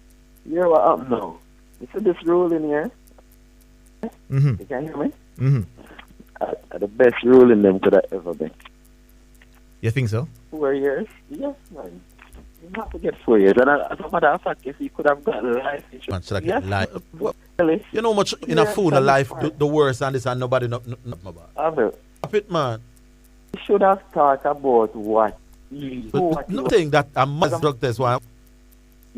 hear what happened now. You see this ruling here? Mm-hmm. You can hear me? Mm-hmm. The best ruling them could have ever been. You think so? 4 years? Yes, man. You have to get 4 years. And as a matter of fact, if you could have got life insurance. Man, should I get life? Really? You know much in a fool of life, the worst and this and nobody not about. Stop it, man. You should have thought about what nothing that a mass drug test one.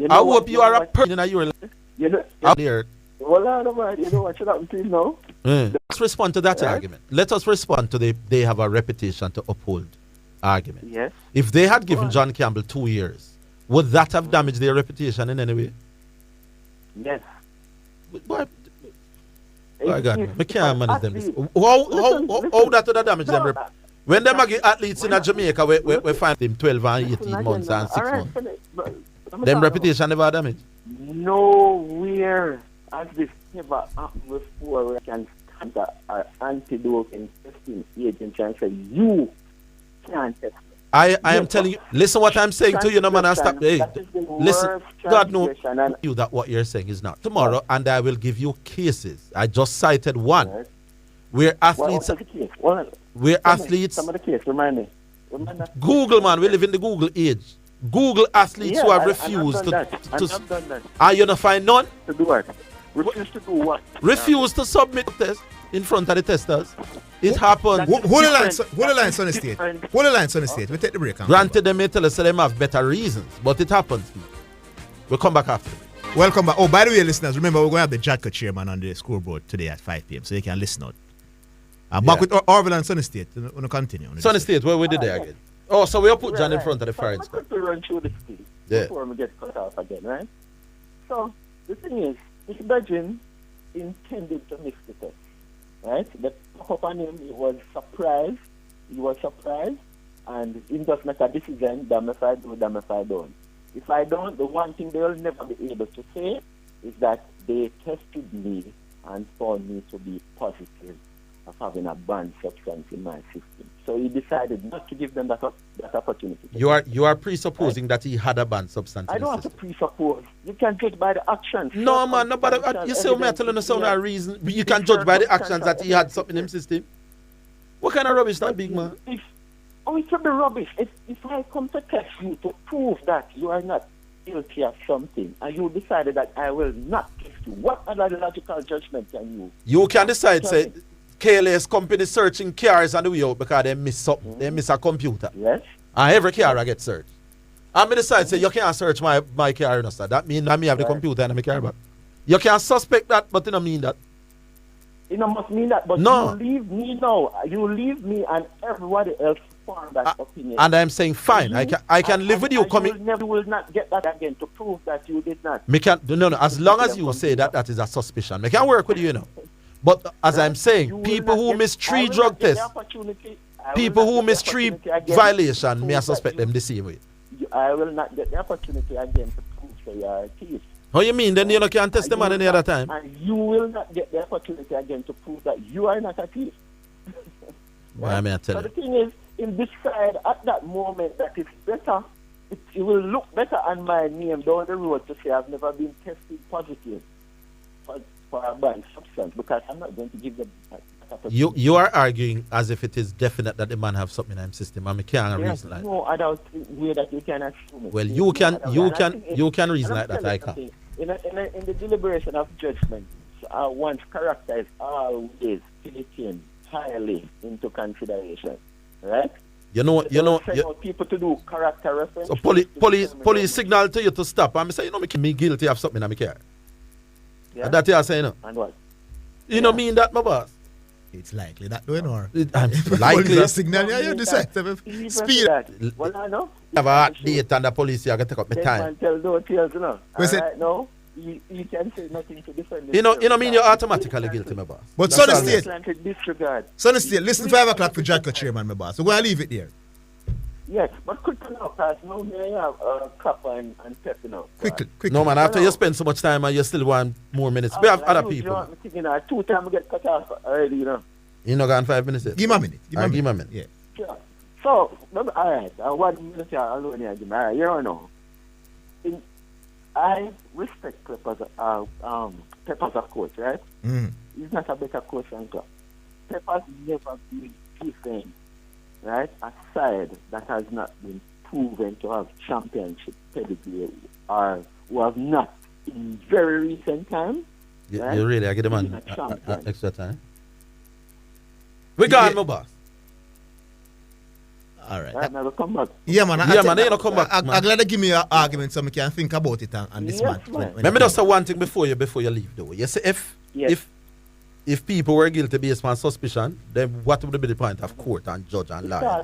I hope you are a person in your life. Out there. Well, you know what should happen to you now? Let's respond to that argument. Let us respond to they have a reputation to uphold argument. Yes. If they had given John Campbell 2 years, would that have damaged their reputation in any way? Yes. What? I got me. I can't manage them. How that would have damaged them? When them athletes in Jamaica, we find them 12 and 18 months and 6 months. Them reputation never damaged. Nowhere has this ever happened before where I can stand an antidote in testing agent and say, you can't test. I am telling you, listen what I'm saying to you, no man, and stop. Hey, listen, God knows you that what you're saying is not. Tomorrow, and I will give you cases. I just cited one where athletes. Where athletes. Some of the case, remind me. Google, man, we live in the Google age. Google athletes who have refused to. Are you not find none? To do what? Refuse to do what? Refuse to submit test in front of the testers. It happened. Hold the line, Sunny State. Hold the line, Sunny State. We take the break. Granted, they may tell us they have better reasons, but it happens. We'll come back after. Welcome back. Oh, by the way, listeners, remember we're going to have the Jadko chairman on the scoreboard today at 5 p.m. so you can listen out. Back with Orville and Sunny State. We're going to continue. Sunny State, where we did there again? Oh, so we'll put John in front of the firing squad. To run through the thing before we get cut off again, right? So, the thing is, this Belgian intended to mix the test, right? The top on him, he was surprised, and he just make a decision, damn if I do, damn if I don't. If I don't, the one thing they will never be able to say is that they tested me and found me to be positive of having a banned substance in my system. So he decided not to give them that opportunity. You are presupposing that he had a banned substance. I don't have to presuppose. You can judge by the actions. No, man, no, but you say me telling you some reason. You can judge by the actions that he had something in his system. What kind of rubbish that big man? It will be rubbish. If I come to test you to prove that you are not guilty of something, and you decided that I will not test you, what other logical judgment can you? You can decide, say, KLS company searching cars on the way out because they miss something. They miss a computer. Yes. And every car I get searched. And me decide, say, you can't search my car, you know, sir. That means I have the computer and my car back. You can suspect that, but it don't mean that. It don't must mean that, but no. You leave me now. You leave me and everybody else form that opinion. And I'm saying, fine, I can live with you coming. You will not get that again to prove that you did not. Me can, no, as long as you say that is a suspicion. Me can work with you know. But as I'm saying, people who miss 3 drug tests, people who miss 3 violations, may I suspect them the same way. I will not get the opportunity again to prove that you are a thief. How you mean? Then you can't test them any other time? And you will not get the opportunity again to prove that you are not a thief. Why am I telling you? So the thing is, in this side, at that moment, that it's better, it will look better on my name down the road to say I've never been tested positive for a banned substance, because I'm not going to give them that opportunity. You are arguing as if it is definite that the man have something in his system, and I can't reason like that. No other way that you can assume it. Well, you can reason like that. I can't. In the deliberation of judgment, one's character is always taken highly into consideration, right? You know, people to do character reference. So police signal to you to stop, and I say, you know, me guilty of something in my car. Yeah. And that you are saying, no? And what? You don't mean that, my boss? It's likely that doing or likely. Signal, yeah, you decide. Speed. Well, I know. Have a hot date and the police are going to take up my time. Tell no tales, you know. Right now, you can say nothing to defend you know mean you're automatically guilty, my boss. But Sunny State, listen, 5 o'clock for Jacko chairman, my boss. So we're going to leave it there. Yes, but quickly now, because now we have Kappa and Pep now. Quickly. No, man, after you spend so much time and you still want more minutes. We have other people. I'm thinking 2 times we get cut off already, you know. You know, gone 5 minutes yet? Give me a minute. Give me a minute. Yeah. Sure. So, all right, 1 minute here alone here, Jim. All right, you don't know. I respect Pepper's a coach, right? He's not a better coach than Klopp. Pepper's never been given, right, a side that has not been proven to have championship pedigree or who have not in very recent times. Right? You really, I get them on extra time. We got my boss. All right. Right, now we'll come back. Yeah, man. They don't come back. I'm glad to give me an argument so I can think about it and this match. Let me just say one thing before you leave, though. You see, if people were guilty based on suspicion, then what would be the point of court and judge and lie?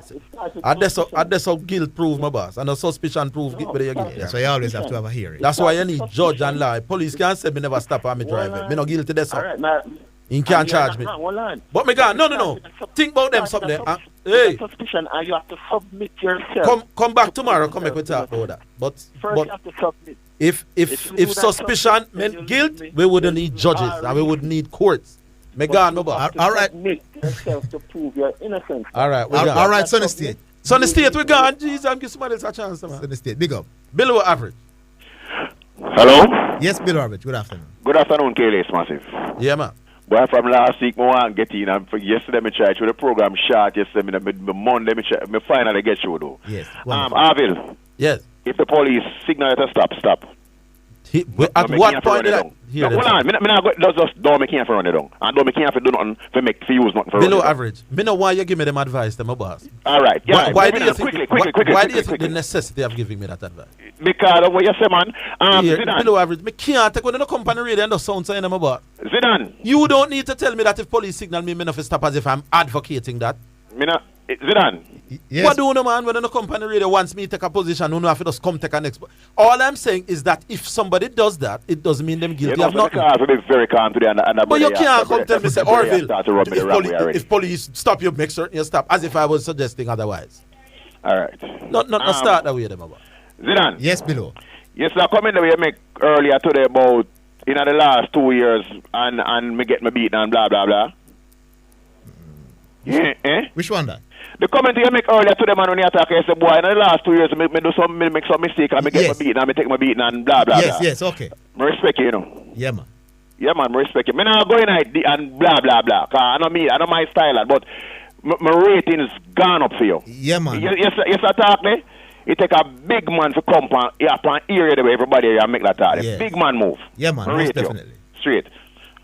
And that's how guilt prove, my boss, and the suspicion prove whether you're guilty. That's why you always have to have a hearing. That's why you need judge and lie. Police can't say me never stop on me driving. Me not guilty. That's all. You can't charge me. But me gone. No. Think about them something. Hey. Suspicion, and you have to submit yourself. Come back tomorrow. Come make we talk about that. But you have to submit. If suspicion meant guilt, we wouldn't need judges and we would need courts. Me gone, no boss. All right. Submit yourself to prove your innocence. All right. All right, Sunny State. Sunny State, we gone. Jeez, I'm giving somebody else a chance, man. Sunny State, big up. Below average. Hello? Yes, below average. Good afternoon. Good afternoon, KLS Massive. Yeah, man. Boy, from last week, I want to get in. And yesterday, I tried to the program short. Yesterday, Monday, I finally get you, though. Yes. Orville. Yes. If the police signal it to stop. At what point did I hear that? Hold on. Just don't make him for run it down. And don't make him for do nothing for use nothing for below average. Me know why you give me them advice, them boss. All right. Yeah. Why do you think the necessity of giving me that advice? Because of what you say, man. Below average. Me can't take one in the company radio and the sound saying them about. Zidane. You don't need to tell me that if police signal me not stop as if I'm advocating that. Zidane. Yes. What do you know, man, when the company radio wants me to take a position, you know, if it just come take an expo. All I'm saying is that if somebody does that, it doesn't mean them guilty of nothing. Be very calm today but you can't come tell me, say, Orville, if police stop you, make certain you stop, as if I was suggesting otherwise. All right. Not start that way, them about. Zidane. Yes, below. Yes, the comment that we make earlier today about, the last 2 years, and me get me beaten and blah, blah, blah. Which one that? The comment you make earlier to them and when you attack, I say, boy, in the last 2 years, me do some, make some mistake and me get my beating and me take my beating and blah, blah, blah. Yes, okay. I respect you, you know. Yeah, man. Yeah, man, I respect you. Me not going and blah, blah, blah. Cause I know my style, but my rating is gone up for you. Yeah, man. Yes, attack me. It take a big man to come upon area the way everybody here and make that talk. Yeah. Big man move. Yeah, man, most definitely. Straight.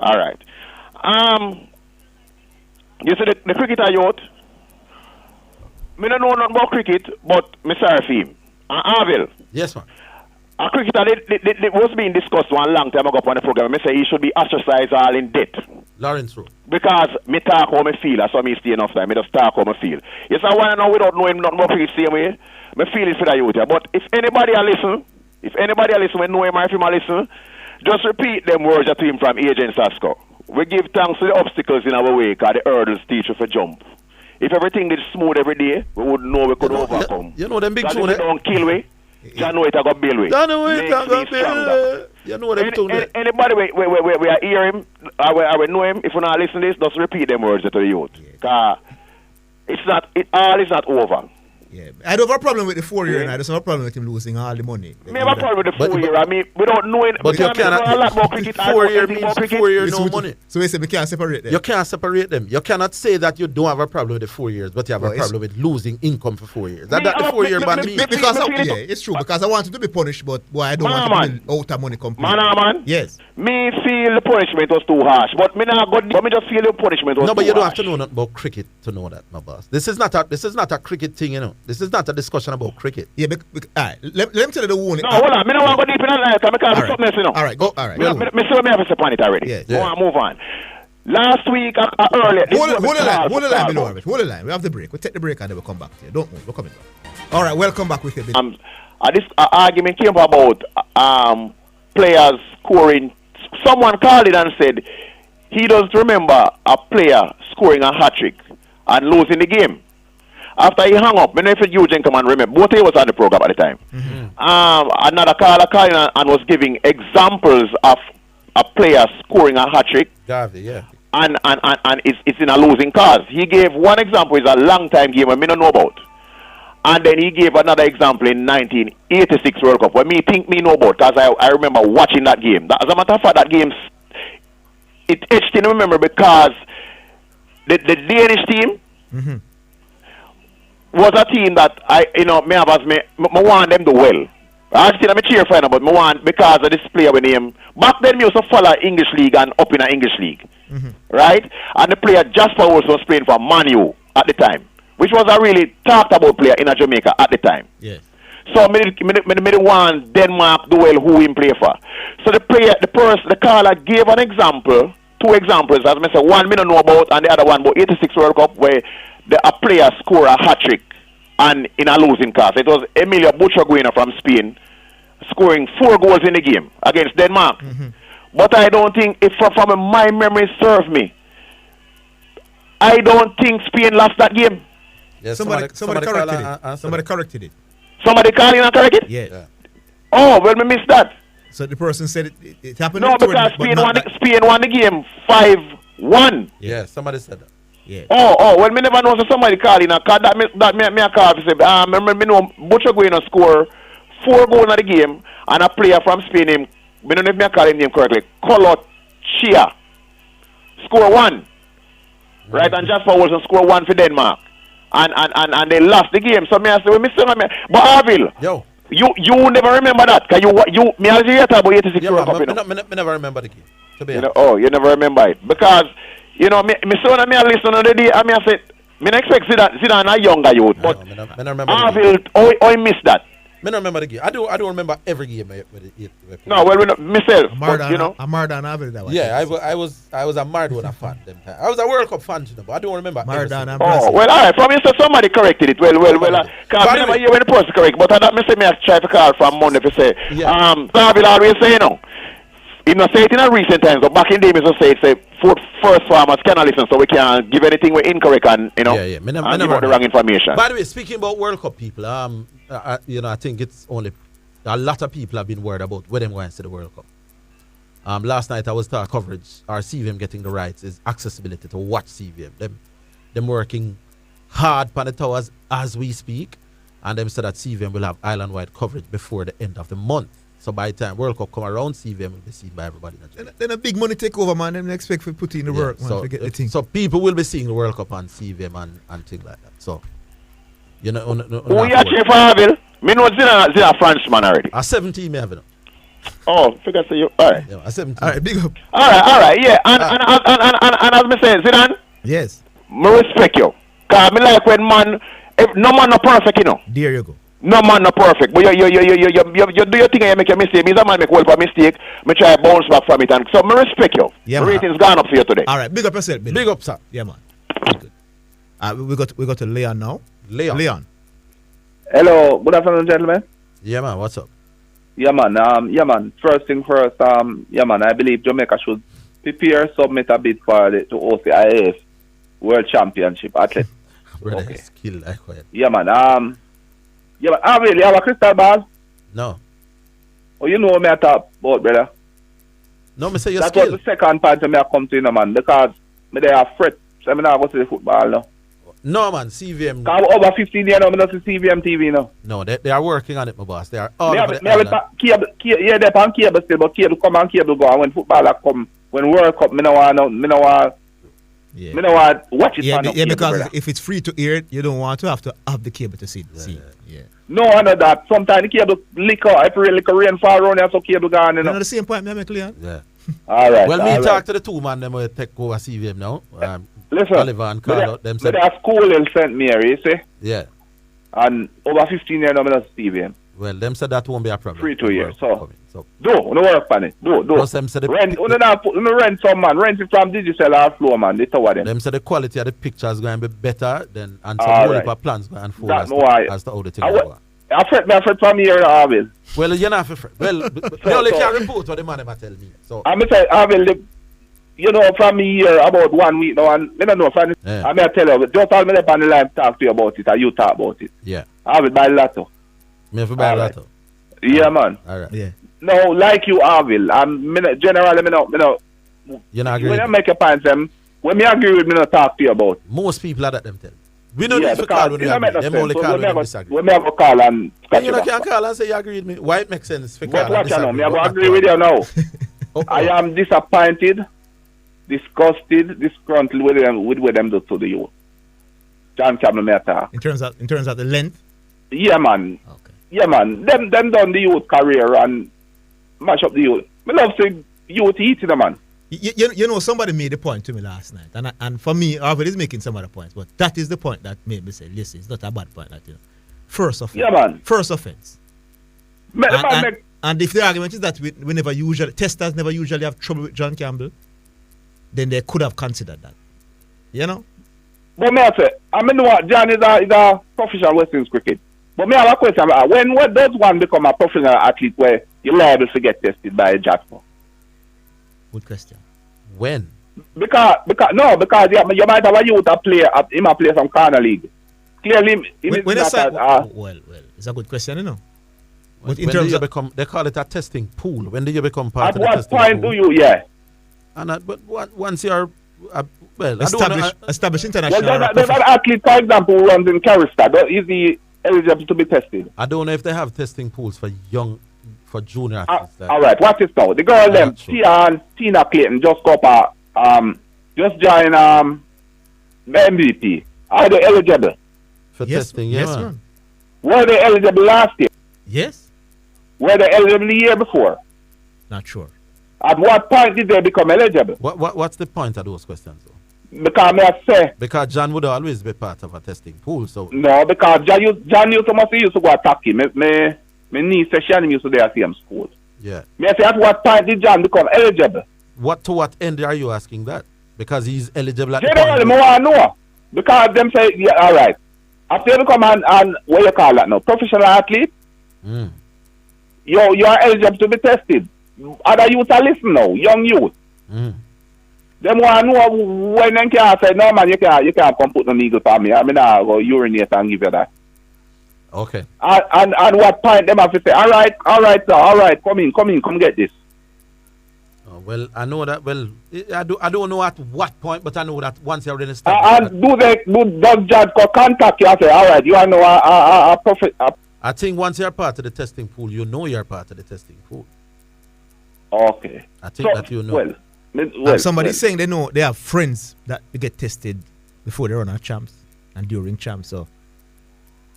All right. You see the cricketer youth? Me don't know nothing about cricket, but me sorry for him. Orville. Yes, man. A cricketer, it was being discussed one long time ago on the program. I say he should be ostracized all in debt. Lawrence Road. Because me talk how me feel, so me stay enough time. Me just talk how me feel. Yes, I want to know without knowing nothing about cricket same way. Me feel it for the youth. But if anybody listen, we know him or if him listen, just repeat them words to him from Agent Sasko. We give thanks to the obstacles in our way because the hurdles teach us to jump. If everything did smooth every day, we would know we could overcome. You know them big tune. If we don't kill we, you know it I got build we. You know them tune. Anybody we are hear him, I will know him. If we not listen to this, just repeat them words to the youth. Because all is not over. Yeah, I don't have a problem with the 4 year, and I don't have a problem with him losing all the money. Me have a problem with the 4 year. I mean, we don't know it. But you cannot. A lot more cricket. 4 year means 4 year no money. So we say we can't separate them. You can't separate them. You cannot say that you don't have a problem with the 4 years, but you have a problem with losing income for 4 years. That the 4 year ban means. Because it's true. Because I want him to be punished, but boy, I don't want him to be out of money completely. Man. Yes. Me feel the punishment was too harsh, but me not good. But me just feel the punishment was too harsh. No, but you don't have to know nothing about cricket to know that, my boss. This is not a cricket thing, you know. This is not a discussion about cricket. Yeah, alright. Let me tell you the warning. No, hold on. Me don't want to go deep in that because I something else, you know. Alright, go. Alright. Me have a step on it already. Yeah. Go on, move on. Last week, earlier. Hold the line, below. Hold the line. We have the break. We take the break and then we'll come back to you. Don't move. We're coming back. Alright, welcome back with you. This argument came about players scoring. Someone called it and said he doesn't remember a player scoring a hat-trick and losing the game. After he hung up, I don't know if Eugene come and remember, both of you was on the program at the time. Another caller calling and was giving examples of a player scoring a hat-trick. Yeah. And it's in a losing cause. He gave one example, it's a long time game I don't know about. And then he gave another example in 1986 World Cup, where me know about, because I remember watching that game. As a matter of fact, that game, it etched in memory because the Danish team was a team that I want them to well. Actually, I'm a cheer fan, but I want because of this player with him. Back then, we used to follow English League and up in the English League, right? And the player Jasper was playing for Man U at the time, which was a really talked about player in Jamaica at the time. Yes. So me want Denmark do well who him play for. So the caller gave an example, two examples, as I said, one me don't know about and the other one about 86 World Cup where a player score a hat-trick and in a losing cause. It was Emilio Butragueño from Spain scoring 4 goals in the game against Denmark. But I don't think, if from my memory serves me, I don't think Spain lost that game. Yeah, somebody corrected it. Somebody corrected it. Somebody called in and corrected it? Yeah. Oh, well, me missed that. So the person said it happened. No, because Spain won the game 5-1. Yeah, somebody said that. Yeah. Oh, well, me never know, so somebody called in and called that me a call to say, remember me know Butragueño score 4 goals in the game and a player from Spain named, I don't know if me call him name correctly, Chia score 1. Right, and Jasper Wilson score 1 for Denmark. And they lost the game. So me I say, but Orville, yo, you never remember that? Cause you me Algeria talk about 86 World Cup, me never remember the game. You never remember it because me son me listen on the day. I said me expect Zidane a younger youth, but Orville, I miss that. I don't remember the game. I don't remember every game. No, well, myself. I'm Mardan Orville. That was. Yeah, I was a Maradona fan. I was a World Cup fan, but I don't remember. Mardan. Oh, well, all right. From you, somebody corrected it. Well. Because I never hear when the person correct, but I don't say me I try to call from Monday to say. Orville always say he not say it in a recent times, but back in the day, he say first farmers cannot listen, so we can't give anything we're incorrect and give out the wrong information. By the way, speaking about World Cup people, I think it's only a lot of people have been worried about where them going to the World Cup. Last night I was talking coverage or CVM getting the rights is accessibility to watch CVM. them working hard on the towers as we speak, and them said that CVM will have island-wide coverage before the end of the month. So by the time World Cup come around, CVM will be seen by everybody. Then a big money take over, man. Them expect to put in the work, man, so, to get the thing. So people will be seeing the World Cup on CVM and things like that. So, you know, who you actually for Orville? Me know Zidane Frenchman already. A 17 me have it. Oh, figure say you. All right. Yeah, a 17. All right, big up. All right, yeah. And as me say, Zidane. Yes. Me respect you. Cause me like when man, if no man no perfect, you know. There you go. No man not perfect, but you do your thing and you make a mistake. Means a man make well for a mistake. Me try to bounce back from it, and so me respect you. Yeah, ratings gone up for you today. All right, big up yourself, Billy. Big up, sir. Yeah, man. Good. We got to Leon now. Leon. Hello, good afternoon, gentlemen. Yeah, man. What's up? Yeah, man. First thing first. Yeah, man. I believe Jamaica should submit a bid for to host the IAF World Championship athlete. Brother, Okay. skill like quiet. Yeah, man. Yeah, but I really have a crystal ball. No. Oh, you know what I talk about, brother. No, me say your That skill. was the second part of me I come to, man, because me they are fret. So I'm not go to the football now. No, man. CVM. Because over 15 years now, I don't see CVM TV now. No, they are working on it, my boss. They are all Me over have the island. cable, yeah, they're on cable still, but cable come and cable go. And when footballer come, when World Cup, me no want watch it. Yeah, on no yeah, cable, because brother. if it's free to air, you don't want to have the cable to see. Yeah. No, I know that. Sometimes the cable lick out. If really rain fall around, so cable gone, you know. The same point, me make Leon. Yeah. All right. Well, all me right. talk to the two man them will take over CVM now. Listen, Oliver and Carlo. Them said, a school in St. Mary, you see? yeah. And over 15 years now, I don't see CVM. Well, them said that won't be a problem. Free 2 years. So, So no work on it. Do. plus them said the Rent, rent some man. Rent it from Digicel or Flow, man. They tower them. them said the quality of the picture is going to be better than and some All developer right. plans going to unfold That's as, why. as to how the thing I will go. I fret from here, Orville. Well, you're not afraid. Well, they only can report what the man ever tell me. So I'm say, Orville, you know, from here about 1 week now, and I don't know if I may tell you, just all me up on the line talk to you about it, and you talk about it. yeah, I will buy lotto. me have to buy a All right. lot. Yeah, man. All right. Yeah. No, like you, Orville. Generally, me no. You not agree? When I make a point, when me agree with me, no talk to you about. Most people are that them tell. We don't Yeah, need to because call when we it don't agree. make no Them sense. only So call we when never- we disagree. we never call and And scratch you it not back. can call and say you agree with me. Why it makes sense for But call and watch disagree? now, me I but go not agree call. with you now. Oh, I am disappointed, disgusted, disgruntled with what them do to the youth. John Campbell may talk. In terms of the length. Yeah, man. Okay. Yeah, man. Them done the youth career and mash up the youth. Me love to youth eating them, man. You know, somebody made a point to me last night, and for me, Orville is making some other points, but that is the point that made me say, listen, it's not a bad point. That, you know, first offense. Yeah, man. First offense. Me- the man make- And if the argument is that we never usually, testers never usually have trouble with John Campbell, then they could have considered that. You know? But me I say, I mean what John is a professional West Indies cricket. But me have a question. When does one become a professional athlete where you're liable to get tested by a judge for? Good question. When? Because you might have a youth a player him a play some corner league. Clearly, When not well, it's a good question, you know. But in When terms do you of become, they call it a testing pool. When do you become part at of the what testing point pool? do you? Yeah. And but once you're, well, I don't wanna, establish Well, international. there's an athlete, for example, who runs in Carista. Is he eligible to be tested? I don't know if they have testing pools for junior athletes. All right. What is now? The girl them, Tia and Tina Clayton, just go up, just join the MVP. Are they eligible? For testing, yeah, yes, man. Were they eligible last year? Yes. Were they eligible the year before? Not sure. At what point did they become eligible? What's the point of those questions, though? Because may I say, Because John would always be part of a testing pool, so no, because John used to go attack him. My niece said she used to there at him school. yeah. May I say, at what point did John become eligible? To what end are you asking that? Because he's eligible at the Generally, point. I want to know. Because them say, yeah, all right. After you become and what you call that now, professional athlete, you are eligible to be tested. Other youth are listening now, young youth. Them want to know when they can say, no man, you can't come put no needle for me. I mean, I'll go urinate and give you that. Okay. And what point them have to say, all right, sir, all right, come get this. Well, I know that. Well, I don't know at what point, but I know that once you're already started. And does Jadco contact you and say, all right, you are now a prophet? I think once you're part of the testing pool, you know you're part of the testing pool. Okay. I think that you know. Somebody's saying they have friends that get tested before they run our champs and during champs. So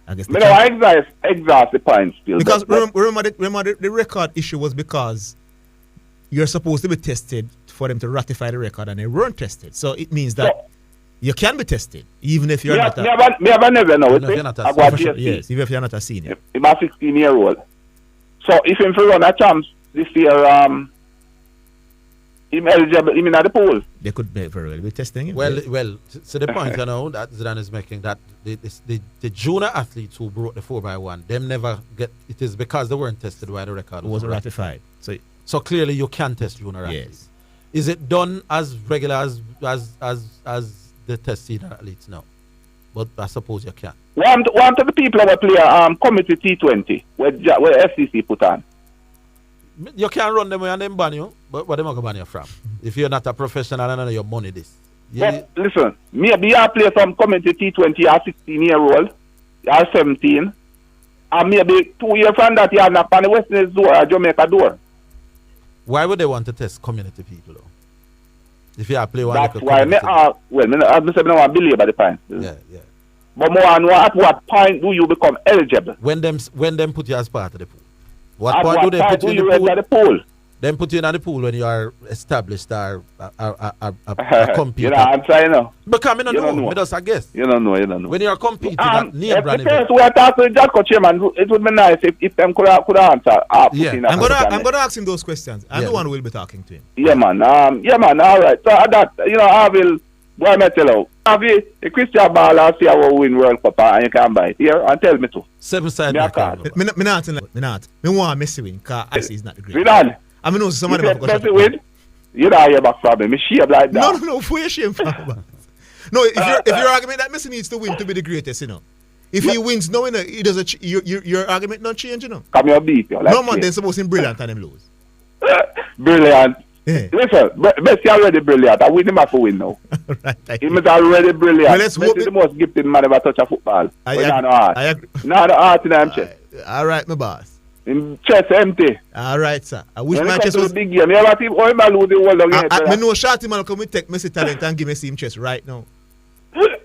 I guess I exhaust the point still. Because remember the record issue was because you're supposed to be tested for them to ratify the record, and they weren't tested. So it means that you can be tested even if you're not. Never know. Yes, even if you're not a senior. I'm a 16-year-old. So if him run a champs this year, him eligible, him in the pool. They could very well be testing him. Well. So the point that Zidane is making, that the junior athletes who broke the 4x1, them never get. It is because they weren't tested while the record wasn't ratified. So clearly you can test junior athletes. Is it done as regular as the test senior athletes now? But I suppose you can. One of the people that play committee T20 where FCC put on. You can't run them and them ban you, but where them going to ban you from? If you're not a professional and your money this. But listen, maybe I play some community T20 at 16-year-old, or 17, and maybe 2 years from that, you're not on the West Indies door or Jamaica door. Why would they want to test community people, though? If you play one, that's why I don't believe about the point. Yeah. But more and more, at what point do you become eligible? When them put you as part of the pool. What point do they put you in the pool? Then put you in the pool when you are established or competing. You know what I'm saying now? Because I don't know. I just guess. You don't know. When you are competing at near brand event. If we are talking to Jadco chairman, it would be nice if them could answer. I'm going to ask him those questions. I'm the one who will be talking to him. Yeah, man. All right. So that, I will, boy, I tell you, if Christian Ball and see how we win World Cup and you can buy it here and tell me to. 7-side. Me not. Me want Messi win because I see it's not the great. Zidane. I mean, some of them have got Messi win. You don't hear back from me. Me shame like that. No. Who you shame from? No, if your argument that Messi needs to win to be the greatest, If he wins, no, he doesn't. Your argument don't change, Come here, beat you. No man, then suppose him brilliant and him lose. Brilliant. Yeah. Listen, Messi already brilliant. I win him have to win now. Right, he is already brilliant. Well, Messi is the most gifted man ever touch a football. I agree. No art in him chest. All right, my boss. Him chest empty. All right, sir. I wish my chest was big game. You ever see how him lose the world again? I know shorty man come take Messi talent and give Messi him chest right now. That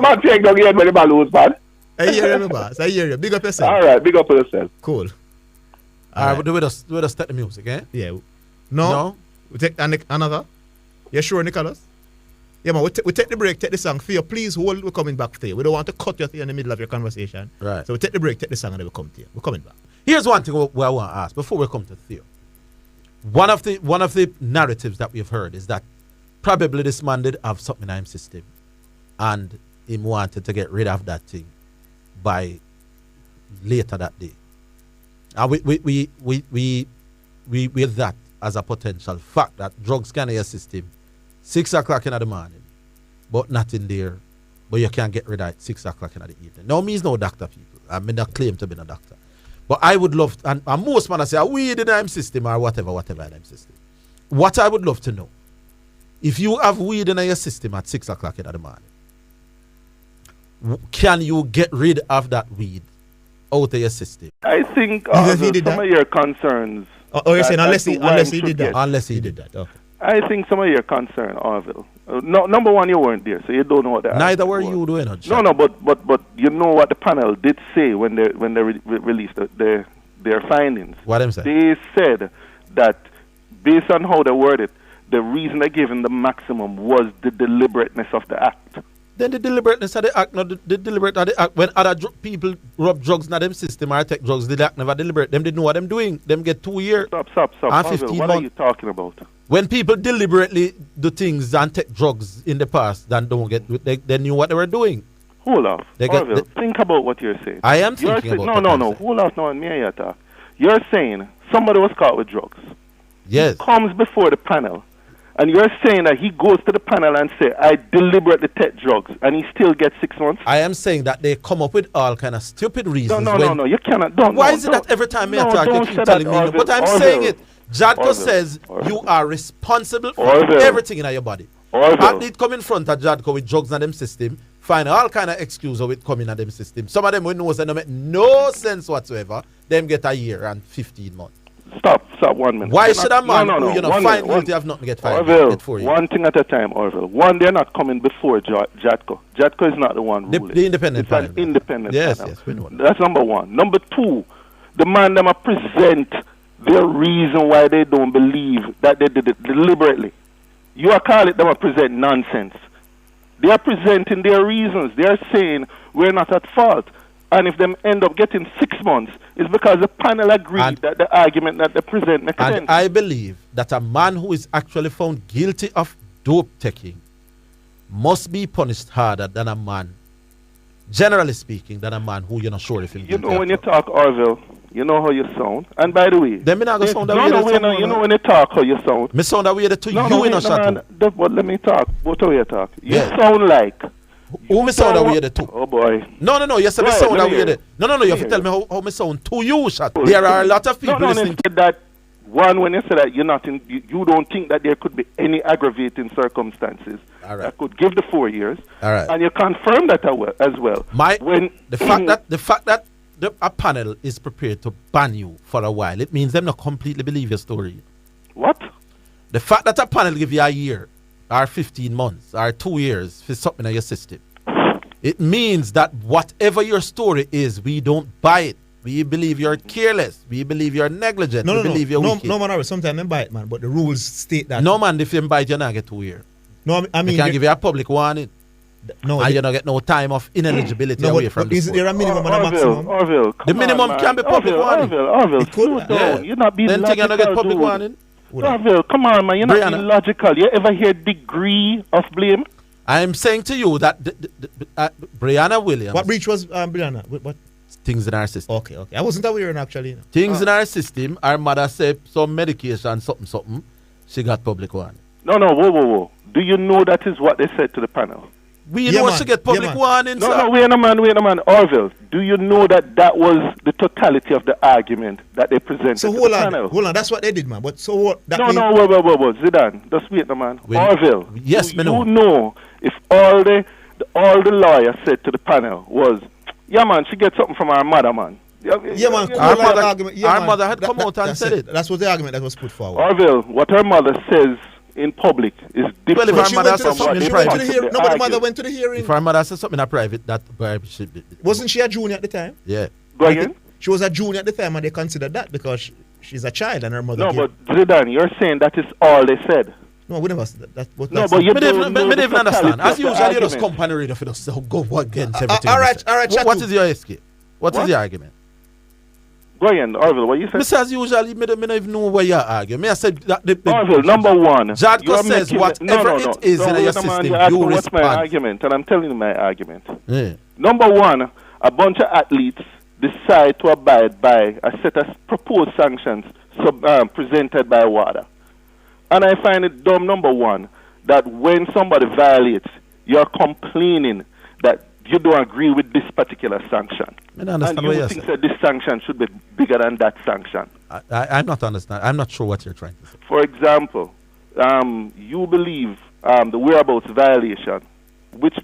man take the game when him lose, man. I hear you, my boss. I hear you. Big up yourself. All right, big up yourself. Cool. All right, we just start the music, eh? Yeah. No. We take another. You sure, Nicholas? Yeah, man. We take the break, take the song. Theo, please hold. We're coming back to you. We don't want to cut you in the middle of your conversation. Right. So we take the break, take the song, and then we come to you. We're coming back. Here's one thing I want to ask before we come to Theo. One of the narratives that we've heard is that probably this man did have something in his system, and he wanted to get rid of that thing by later that day. And we with that as a potential fact that drugs can assist him 6 o'clock in the morning, but not in there. But you can't get rid of it 6 o'clock in the evening. Now, me is no doctor, people. I mean, not claim to be a doctor. But I would love, and most men say, weed in the system or whatever in the system. What I would love to know, if you have weed in your system at 6 o'clock in the morning, can you get rid of that weed out of your system? I think some of your concerns. You're saying unless he did that? Unless he did that, okay. I think some of your concern, Orville. Number one, you weren't there, so you don't know what that. Neither were you doing it. No, but you know what the panel did say when they released their findings. What them say? They said that based on how they worded, the reason they gave him the maximum was the deliberateness of the act. Then the deliberateness of the act, not the deliberate of the act. When other people rub drugs in them system or take drugs, the act never deliberate. Them didn't know what them doing. Them get 2 years. Stop. And 15 what are you talking about? When people deliberately do things and take drugs in the past, then don't get, they knew what they were doing. Hold off. Think about what you're saying. I am thinking about No. Hold off now and me and talk. You're saying somebody was caught with drugs. Yes. He comes before the panel. And you're saying that he goes to the panel and say, I deliberately take drugs, and he still gets 6 months? I am saying that they come up with all kind of stupid reasons. No, you cannot. Why is it that every time I talk, you keep telling me? But I'm saying it. Jadko says you are responsible for Orville. everything in your body. Orville. Athlete come in front of Jadko with drugs in them system, find all kind of excuse of it coming in them system. Some of them we know they make no sense whatsoever. Them get a year and 15 months. Stop 1 minute. Why should a man who you know One find minute, guilty have nothing get fired? Orville, Get 4 years. one thing at a time, Orville. One, they're not coming before Jadko. Jadko is not the one ruling. The independent It's panel. an independent Yes, panel. yes, we know that. That's number one. Number two, the man them a present their reason why they don't believe that they did it deliberately. You are calling them a present nonsense. They are presenting their reasons. They are saying we're not at fault. And if them end up getting 6 months, it's because the panel agreed that the argument that they present makes sense. And I believe that a man who is actually found guilty of dope taking must be punished harder than a man, generally speaking, than a man who you're not sure if he'll You know when you talk Orville, you know how you sound. And by the way, then me not go sound that way. you know when you talk how you sound. Me sound that way to you in a shot. But let me talk. What how you talk? You Yeah. sound like. Who me sound that way the two? Oh boy. No. Yes, me sound that way the. No. You have to tell me how me sound to you, shot. There are a lot of people listening. Instead that one when you say that you're not in, you don't think that there could be any aggravating circumstances that could give the 4 years. All right. And you confirm that as well. The fact that a panel is prepared to ban you for a while, it means them not completely believe your story. What? The fact that a panel give you a year or 15 months or 2 years for something in your system, it means that whatever your story is, we don't buy it. We believe you're careless. We believe you're negligent. We believe you're wicked. No, man, sometimes they buy it, man, but the rules state that. No, man, if you buy it, you're not get 2 years. No, I mean, they can give you a public warning. No, and you don't get no time of ineligibility away from the is there a minimum and a maximum? Orville, the minimum can be public warning. Orville, slow down. You're not being then logical. Then you get public warning. Orville, come on, man. You're not being logical. You ever hear degree of blame? I'm saying to you that Brianna Williams. What breach was Brianna? What? Things in our system. Okay. I wasn't aware actually. Things in our system. Our mother said some medication, something. She got public warning. No. Whoa. Do you know that is what they said to the panel? We know she get public warning, sir. No, wait a man. Orville, do you know that was the totality of the argument that they presented to the panel? Hold on, that's what they did, man. But so what? Wait. Zidane, just wait, man. Orville, yes, you know if all the lawyer said to the panel was, yeah, man, she gets something from our mother, man. Yeah, man. Our mother had come out and said it. That's what the argument that was put forward. Orville, what her mother says in public is different. Well, if our mother says something in private, no, but the mother went to the hearing. If our mother says something in private, that should be. Wasn't she a junior at the time? Yeah. Go again? She was a junior at the time, and they considered that because she's a child and her mother. No, but Zidane, you're saying that is all they said. No, we never. No, but you don't even understand. As usual, you just company reader for us. So go against everything. All right. What is your escape? What is the argument? Go ahead, Orville, what you said? Mr. As usual, me don't even know where you're arguing. Me I said that Orville, number one. Jadko says whatever it is in your system, you respond. What's my argument? And I'm telling you my argument. Yeah. Number one, a bunch of athletes decide to abide by a set of proposed sanctions presented by WADA. And I find it dumb, number one, that when somebody violates, you're complaining that you don't agree with this particular sanction. And you think that this sanction should be bigger than that sanction. I'm not understanding. I'm not sure what you're trying to say. For example, you believe the whereabouts violation, which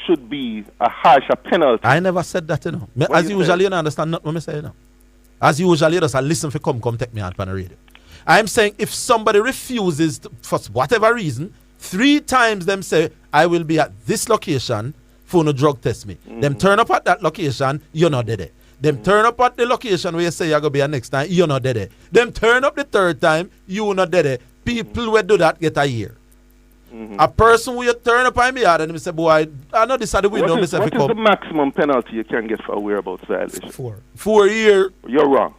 should be a harsher penalty. I never said that, you know. As usual, you don't understand what I say, you know. As usual, you just listen for come take me on the radio. I'm saying if somebody refuses to, for whatever reason, 3 times them say, I will be at this location for no drug test me. Them turn up at that location, you're not dead. Them turn up at the location where you say you're going to be here next time, you're not dead. Them turn up the 3rd time, you're not dead. People who do that get a year. A person who you turn up on me yard and say, boy, I know this at the window. What is the maximum penalty you can get for a whereabouts violation? 4 years. You're wrong.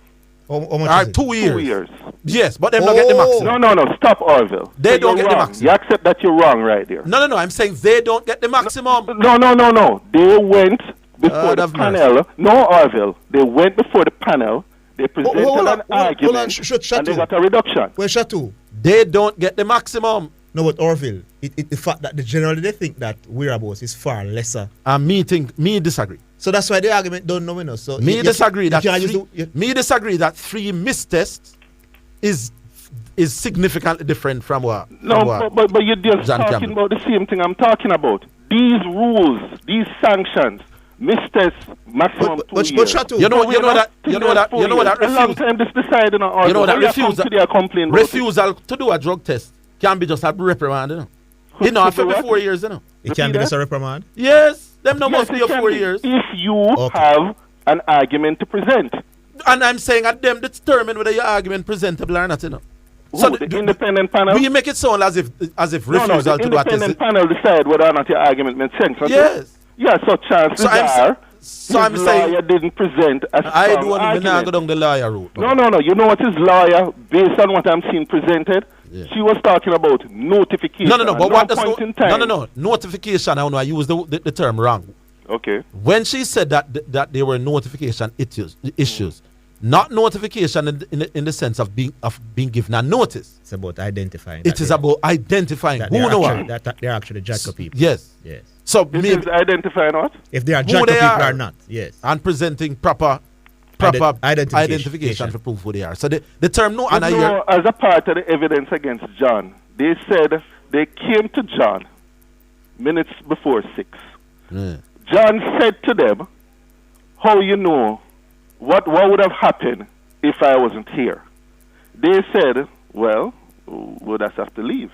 How much is it? 2 years. 2 years. Yes, but them don't get the maximum. No. Stop, Orville. They don't get the maximum. You accept that you're wrong right there. No. I'm saying they don't get the maximum. No. They went before the panel. No, Orville. They went before the panel. They presented an argument and they got a reduction. Where's Chateau? They don't get the maximum. No, but Orville, the fact that generally they think that whereabouts is far lesser. Me disagree. So that's why the argument don't know. So me disagree that 3 mistests is significantly different from what. No, but you're just John talking Campbell. about the same thing I'm talking about. These rules, these sanctions, mistakes, maximum 2 years. But Shatu, you know what that A long time this decided on. You know that refusal to do a drug test can be just a reprimand, you know. You know, after 4 years, you know. It can be just a reprimand? Yes, them no must be it 4 can years. If you have an argument to present. And I'm saying at them determine whether your argument presentable or not, you know. So the independent panel. You make it sound as if refusal the to do a test. independent panel decide whether or not your argument makes sense. Yes. Yeah, so chances are. So I'm saying lawyer didn't present a strong I don't want argument. to go down the lawyer route. No. You know what his lawyer, based on what I'm seeing presented, she was talking about notification. No. But what does no? Notification? I use the term wrong. Okay. When she said that there were notification issues, not notification in the sense of being given a notice. It's about identifying. It is about identifying that who know that they're actually Jadco people. Yes. So it is identifying what? If they are Jadco people or not. Yes. And presenting proper identification for proof who they are. So the term no, and as a part of the evidence against John, they said they came to John minutes before 6. John said to them, "How you know? What would have happened if I wasn't here?" They said, "Well, we'll just have to leave."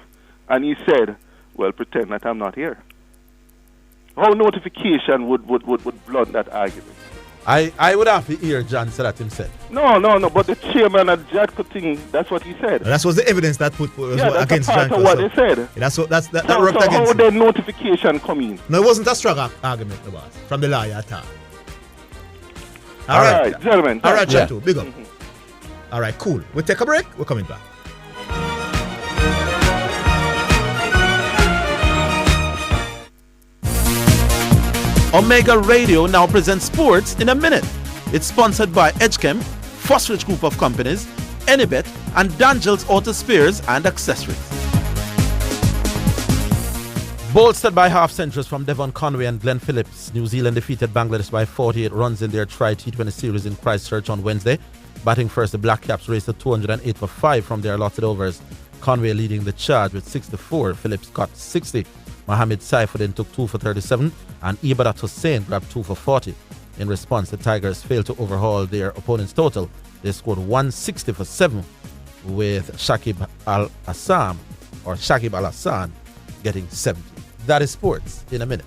And he said, "Well, pretend that I'm not here." How notification would blunt that argument? I would have to hear John say that himself. No, but the chairman of Jadco thing, that's what he said. That was the evidence that put that's against part John. of what they said. That worked against how him. did notification come in? No, it wasn't a strong argument, the boss, from the lawyer at all. All right, gentlemen. All right, Chatu, big up. All right, cool. We'll take a break. We're coming back. Omega Radio now presents Sports in a Minute. It's sponsored by Edgechem, Fosrich Group of Companies, Enibet, and Dangel's Auto Spares and Accessories. Bolstered by half-centuries from Devon Conway and Glenn Phillips, New Zealand defeated Bangladesh by 48 runs in their Tri-T20 series in Christchurch on Wednesday. Batting first, the Black Caps raced to 208 for 5 from their allotted overs. Conway leading the charge with 64. Phillips got 60. Mohamed Saifuddin took 2 for 37, and Ibadat Hussain grabbed 2 for 40. In response, the Tigers failed to overhaul their opponent's total. They scored 160 for 7, with Shakib Al-Hassan getting 70. That is Sports in a Minute.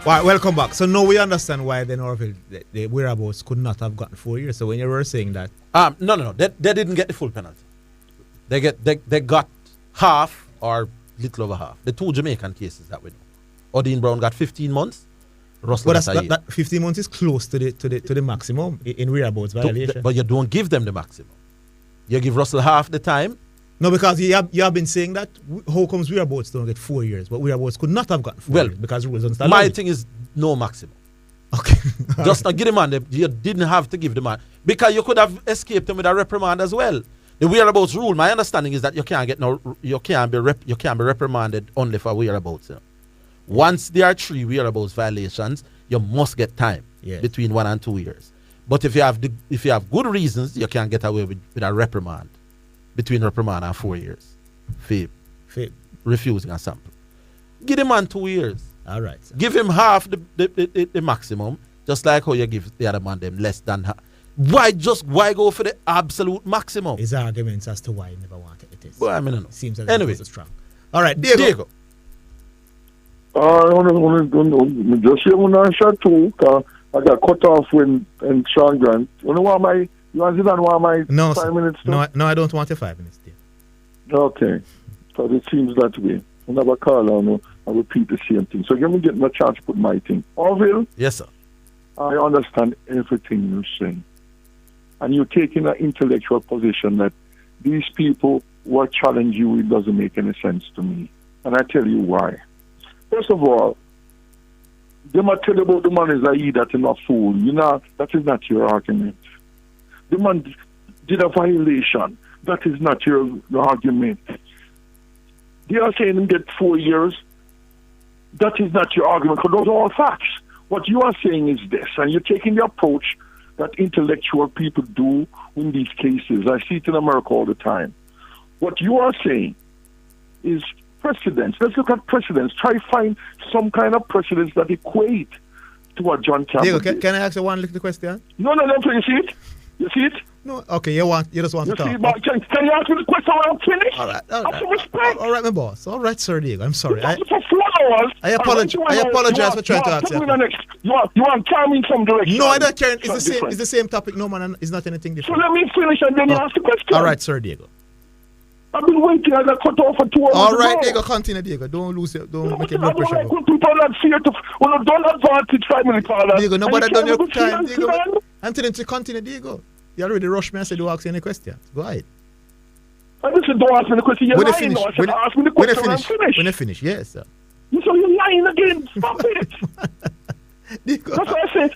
All right, welcome back. So now we understand why the Orville, the whereabouts could not have gotten 4 years. So when you were saying that, no, they didn't get the full penalty. They got half or little over half. The two Jamaican cases that we know. Odin Brown got 15 months. Russell but that 15 months is close to the maximum in whereabouts violation. But you don't give them the maximum. You give Russell half the time. No, because you have been saying that. How comes whereabouts don't get 4 years, but whereabouts could not have gotten 4 years because rules don't start. My thing is no maximum. Okay. Just not give the man. You didn't have to give the man because you could have escaped him with a reprimand as well. The whereabouts rule, my understanding is that you can't be reprimanded only for whereabouts. You know. Once there are 3 whereabouts violations, you must get time between 1 and 2 years. But if you have good reasons, you can get away with a reprimand between reprimand and 4 years. For refusing a sample. Give the man 2 years. All right. Sir. Give him half the maximum, just like how you give the other man them less than half. Why go for the absolute maximum? His arguments as to why he never wanted it. Well, I mean, no. Seems as anyway, it was strong. All right, Deigo. Just here when I shot too, I got cut off when Sean Grant. You want Zidane want my 5 minutes too? No, I don't want your 5 minutes, Dave. Okay. So it seems that way. Whenever I call, I repeat the same thing. So give me a chance to put my thing. Orville? Yes, sir. I understand everything you're saying. And you're taking an intellectual position that these people who challenge you, it doesn't make any sense to me. And I tell you why. First of all, they might tell you about the man is a he that is not fool. That is not your argument. The man did a violation. That is not your argument. They are saying him get 4 years. That is not your argument, because those are all facts. What you are saying is this, and you're taking the approach that intellectual people do in these cases. I see it in America all the time. What you are saying is precedents. Let's look at precedents. Try to find some kind of precedents that equate to what John Campbell did. Can I ask you one little question? No, you see it? You see it? No, okay, you just want to talk. Can you ask me the question when I'm finished? All right. Have some respect. All right, my boss. All right, Sir Deigo. I'm sorry. For 4 hours. I apologize for trying to ask you. You want to carry me in some direction. No, I don't care. It's the same topic. No, man. It's not anything different. So let me finish and then you ask the question. All right, Sir Deigo. I've been waiting. I got cut off for 2 hours. All right, Deigo. Continue, Deigo. Don't lose it. Don't make it blood pressure. When people are not fear to, when don't advantage 5 minutes, Deigo, nobody done your time. Deigo, I'm telling you to continue, Deigo. You already rushed me and said you ask any questions. Go ahead. I just said don't ask me the question. You're lying. I said ask me the question when I'm finished. When I finish, yes, sir. So you're lying again. Stop it. Deigo, that's what I said.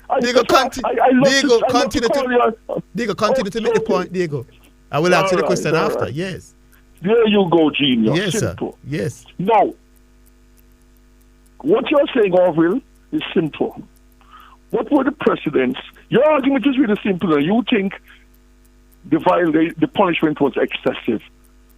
Deigo, continue to make the point, Deigo. I will answer the question after. Right. Yes. There you go, genius. Yes, simple. Sir. Yes. Now, what you're saying, Orville, is simple. What were the precedents? Your argument is really simple. You think the punishment was excessive.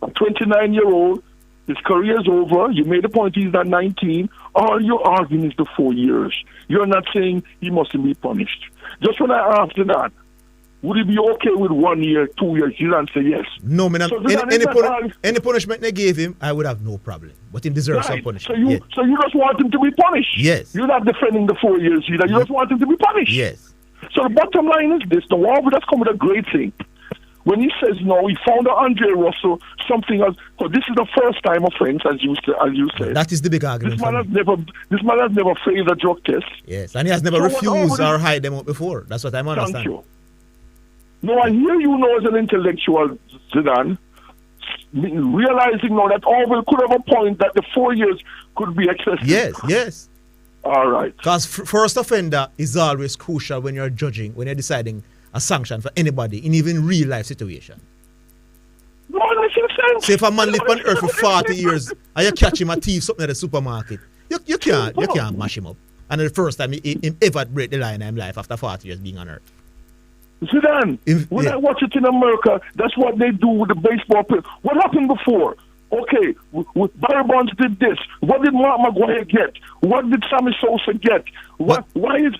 A 29-year-old, his career is over. You made the point he's not 19. All you're arguing is the 4 years. You're not saying he mustn't be punished. Just when I asked that, would it be okay with 1 year, 2 years? You don't say yes. No, man. So any punishment they gave him, I would have no problem. But he deserves some punishment. So you just want him to be punished? Yes. You're not defending the 4 years either. You just want him to be punished? Yes. So the bottom line is this. The Orville has come with a great thing. When he says no, he found out Andre Russell something else. So this is the first time offense, as you said. That is the big argument. This man has never failed a drug test. Yes, and he has never refused or hide them out before. That's what I'm understanding. Thank you. No, I hear you know as an intellectual, Zidane, realizing now that Orville could have a point that the 4 years could be excessive. Yes. All right. Because first offender is always crucial when you're judging, when you're deciding a sanction for anybody in even real life situation. No, that makes sense. Say if a man lived on earth for 40 years and you catch him a thief something at the supermarket, you can't mash him up. And the first time he ever break the law in his life after 40 years being on earth. Zidane, I watch it in America, that's what they do with the baseball player. What happened before? Okay, with Barry Bonds did this. What did Mark McGuire get? What did Sammy Sosa get? Why is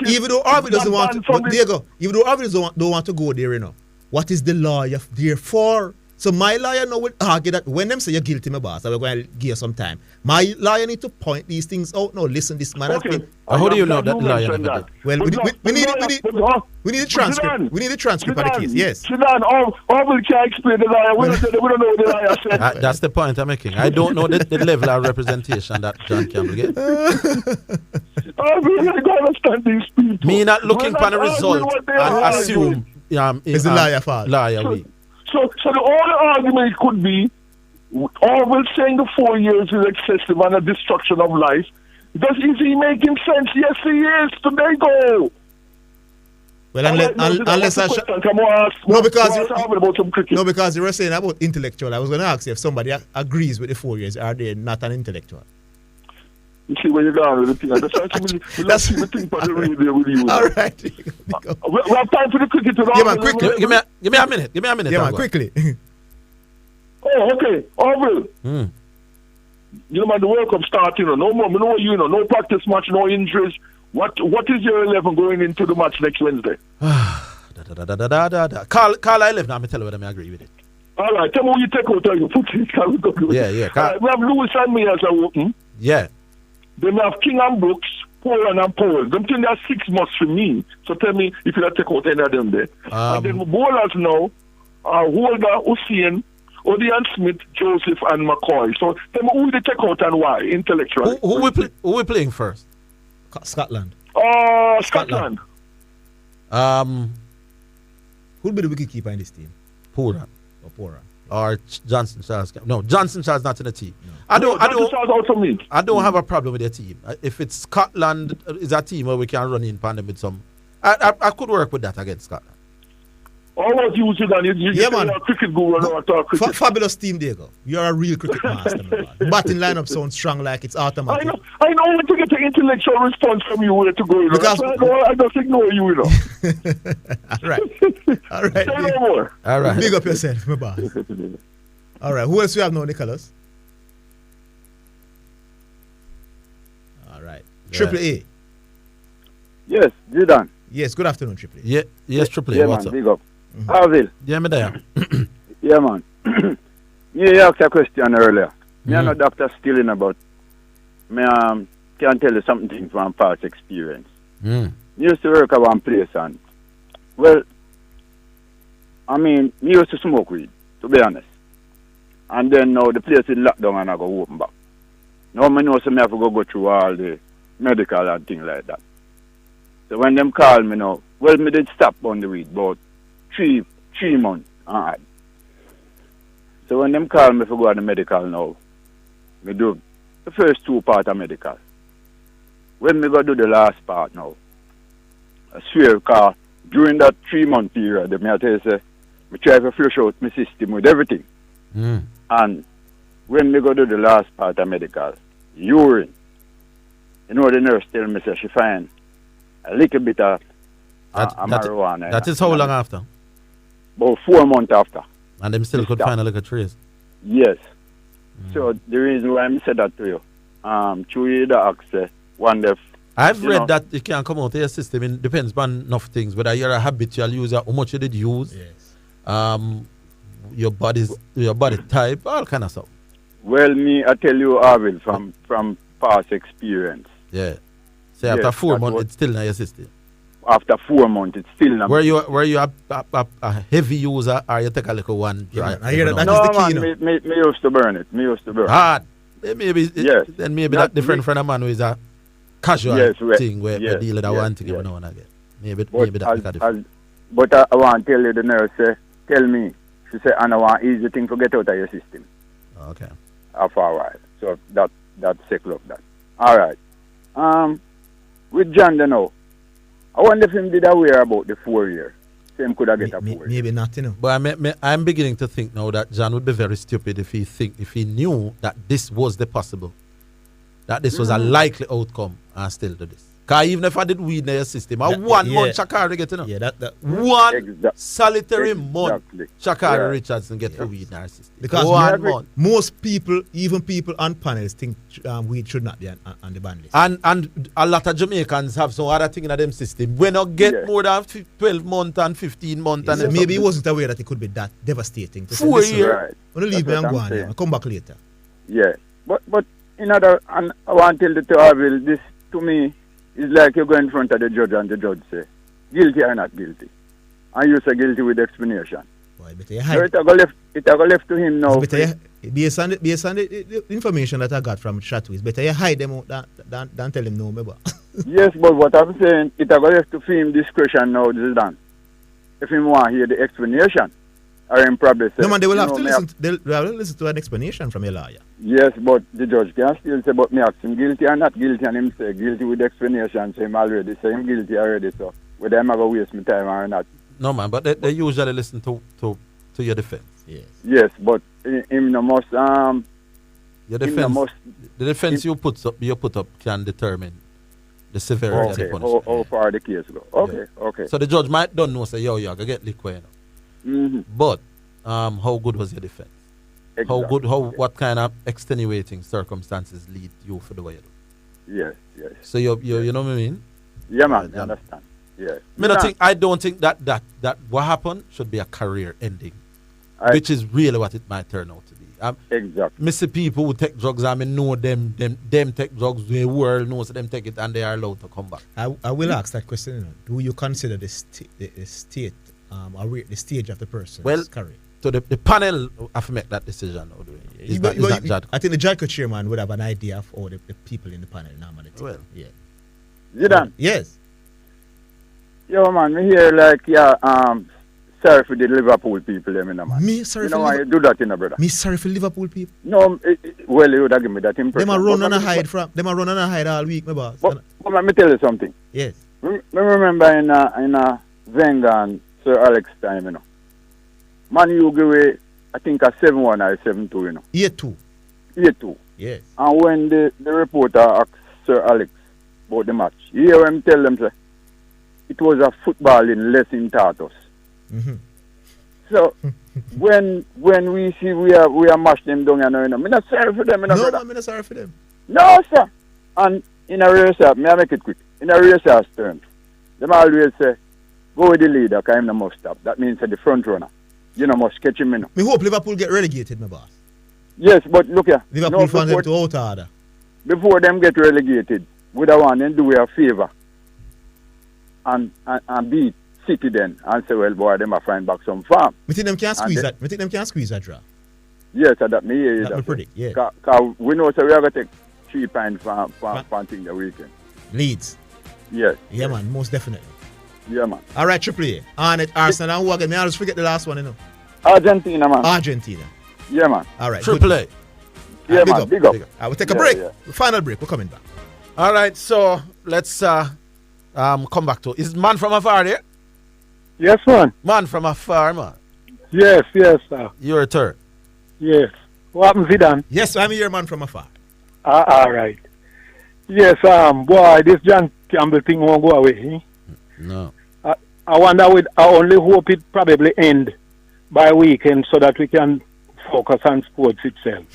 even though Orville doesn't want to, but Deigo, even though Orville don't want to go there, you know, what is the lawyer there for? So my lawyer now will argue that when them say you're guilty, my boss, I'm going to give you some time. My lawyer need to point these things out. No, listen, this man has been. How do you know that lawyer never did? Well, we need a transcript. We need a transcript of the case. Yes. Zidane, Orville can't explain the lawyer. We don't know what the lawyer said. That's the point I'm making. I don't know the level of representation that John Campbell gets. Orville, you don't understand these people. Me not looking for the result and assume it's the lawyer fault. So the only argument could be Orville saying the 4 years is excessive and a destruction of life. Is he making sense? Yes, he is. So there you go. Well, unless I because you were saying about intellectual. I was going to ask you if somebody agrees with the 4 years. Are they not an intellectual? You see where you're going with the thing. That's the thing for the radio with you. All right. We have time for the cricket. Yeah, man, quickly. Give me a minute. Yeah, man, quickly. Oh, okay. Orville. You know, man, the World Cup starting. No more. No practice match, no injuries. What is your 11 going into the match next Wednesday? Call 11. I'm tell you whether I agree with it. All right. Tell me who you take out. You put it. Yeah. We have Lewis and me as a open. Yeah. Then we have King and Brooks, Poland and Paul. Them think there are 6 months for me. So tell me if you take out any of them there. And then bowlers now are Holder, Hussein, Odian Smith, Joseph, and McCoy. So tell me who will they take out and why, intellectually. Who we playing first? Scotland. Scotland. Who'll be the wicketkeeper in this team? Pooran. Or Johnson Charles. No, Johnson Charles not in the team. I don't have a problem with their team. If it's Scotland is a team where we can run in pandem with some, I could work with that against Scotland. How about you, Zidane? You Yeah, man. You're a cricket guru and I talk cricket. Fabulous team, Deigo. You're a real cricket master, man. The batting lineup sounds strong like it's automatic. I know when to get an intellectual response from you where to go, you know. Because- I just ignore you, you know. All right. All right. Say no more. All right. Big up yourself, my boss. All right. Who else we have now, Nicholas? All right. Triple A. Yes, Zidane. Yes, good afternoon, Triple A. Yeah, yes, Triple A. Yeah, What's man, up? big up. Orville. Yeah, me there. Yeah, man. You asked a question earlier. Me and no doctor still in about. Me can tell you something from past experience. Me used to work at one place and, well, I mean, me used to smoke weed, to be honest. And then now the place is locked down and I go open back. Now I know so me have to go through all the medical and things like that. So when them call me now, well, me did stop on the weed about three months. Alright. So when them call me for go on the medical now, me do the first 2 parts of medical. When me go do the last part now, I swear, because during that 3-month period, me I tell you, say, me try to flush out my system with everything. And when me go do the last part of medical, urine, you know the nurse tell me, say, she find a little bit of marijuana. That is how long after? About 4 months after. And them still could find a little trace. Yes. So the reason why I said that to you, through the access, one def. I've read that it can come out of your system. It depends on enough things. Whether you're a habitual user, how much you did use, your body type, all kind of stuff. Well, me, I tell you, Orville, from past experience. Yeah. So after 4 months, it's still in your system. After 4 months, it's still in. Were you a heavy user, or you take a little one? Yeah, I hear that. No, Is the key, man, me used to burn it. Me used to burn hard. Maybe yes. Then maybe that different from a man who is a casual thing where we deal with that one thing every now and again. Maybe that different. But I want to tell you, the nurse tell me, she said, and I want easy thing to get out of your system. Okay. After a while. So that's sick of that. All right. With John, you know, I wonder if him did aware about the 4 years. Same could have get a 4 years. Maybe not, you know. But I'm beginning to think now that John would be very stupid if he knew that this was the possible, that this was a likely outcome, and still do this. Because even if I did weed in your system, month Shakari get, you know. Yeah, that one solitary month Shakari Richardson get the weed in our system. Because 1 month. Most people, even people on panels, think weed should not be on the ban list. And a lot of Jamaicans have some other thing in them system. We not get more than 12 months and 15 months. And and maybe he wasn't aware that it could be that devastating. 4 years. Right. I'm going to leave me and go on. I'll come back later. Yeah. But in other, and I want to tell you to Orville, this to me is like you go in front of the judge and the judge say, guilty or not guilty. And you say guilty with explanation. Boy, so it go left to him now. Based on the information that I got from Shatu, it's better you hide them out than tell him no, maybe. Yes, but what I'm saying, it go left to him discretion now, this is done. If him want to hear the explanation, or him probably say, no man, they will have to listen. They'll have to listen to an explanation from your lawyer. Yes, but the judge can still say, but me ask him guilty or not guilty, and him say guilty with explanation, so him already say him guilty already, so whether I'm going to waste my time or not. No man, but they usually listen to your defense. Yes, but him no must your defense. The defense you put up can determine the severity of the punishment. How far the case go? Okay, okay. So the judge might don't know say you're gonna get liquid, you know. But how good was your defense? Exactly. What kind of extenuating circumstances lead you for the way you do? Yes. So you know what I mean? Yeah, man. I understand. Yeah. I don't think that what happened should be a career ending, which is really what it might turn out to be. Exactly. Missy people who take drugs, I mean, know them take drugs. The world knows them take it, and they are allowed to come back. I will ask that question. You know, do you consider the state or the stage of the person's career? So the panel have to make that decision. Is that judge? I think the judge chairman would have an idea of all the people in the panel normally. Well, yeah. Zidane? Yes. Yo, man, me hear like, sorry for the Liverpool people, man. Me sorry for Liverpool? You do that, brother. Me sorry for Liverpool people? No, well, you would have given me that impression. Them a run and a hide all week, my boss. But let me tell you something. Yes. I remember in Wenger and Sir Alex time, you know. Man, you give away, I think, a 7-1 or 7-2, you know. 8-2. 8-2. Yes. And when the reporter asked Sir Alex about the match, you hear him tell them, say, it was a footballing lesson taught us. Mm-hmm. So, when we see we are mashed them down, you know, I'm not sorry for them, you know, No, brother. I'm not sorry for them. No, sir. And in a race, may I make it quick? In a race term, them always say, go with the leader, because I'm the must stop. That means the front runner. You know, must catch him, you know. Me hope Liverpool get relegated, my boss. Yes, but look here. Liverpool fans them to out order. Before them get relegated, would I want them do a favor and beat City then and say, well, boy, them a find back some farm. Me think them can squeeze that. Me think them can squeeze that draw. Yes, that me hear you. That me predict, yeah. Because we know so we are going to take 3 points for thing the weekend. Leeds. Yes. Yeah, man, most definitely. Yeah, man. All right, Triple A. On it, Arsenal. And who again? May I just forget the last one, you know? Argentina, man. Argentina. Yeah, man. All right. Triple A. Yeah, man. Big up. We'll take a break. Final break. We're coming back. All right, so let's come back to. Is man from afar there? Yes, man. Man from afar, man. Yes, sir. Your turn. Yes. What happened, Zidane? Yes, I'm here, man from afar. All right. Yes, boy, this John Campbell thing won't go away. Eh? No. I wonder. I only hope it probably end by weekend so that we can focus on sports itself.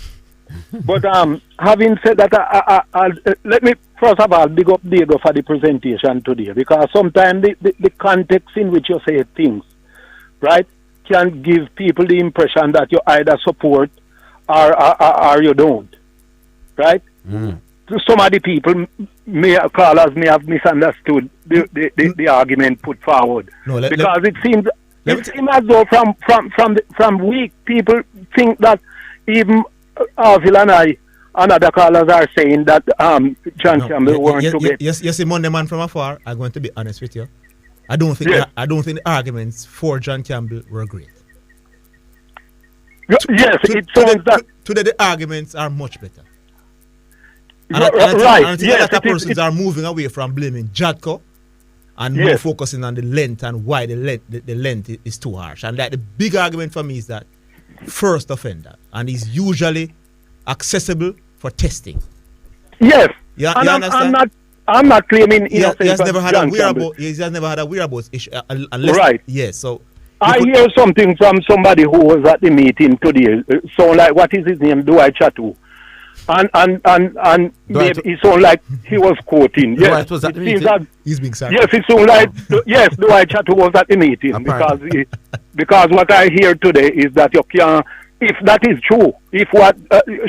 But having said that, let me first of all big up Deigo for the presentation today, because sometimes the context in which you say things, right, can give people the impression that you either support or you don't, right? Some of the people callers may have misunderstood the argument put forward, because it seems as though from week people think that even Orville and I and other callers are saying that John Campbell weren't to get. Yes, Monday man from afar. I'm going to be honest with you. I don't think the arguments for John Campbell were great. It sounds that today the arguments are much better. And right. I think that persons are moving away from blaming Jadko and more focusing on the length and why the length is too harsh. And that the big argument for me is that first offender and is usually accessible for testing. Yes. You understand? I'm not claiming he has never had a whereabouts issue. Right. Yes. So I hear something from somebody who was at the meeting today. So like, what is his name? Do I chat to? And maybe it sounds like he was quoting. Yes, was at the meeting. He's being sad. Yes, it sounds like yes. Do I chat was at the meeting because what I hear today is that you can, if that is true, if what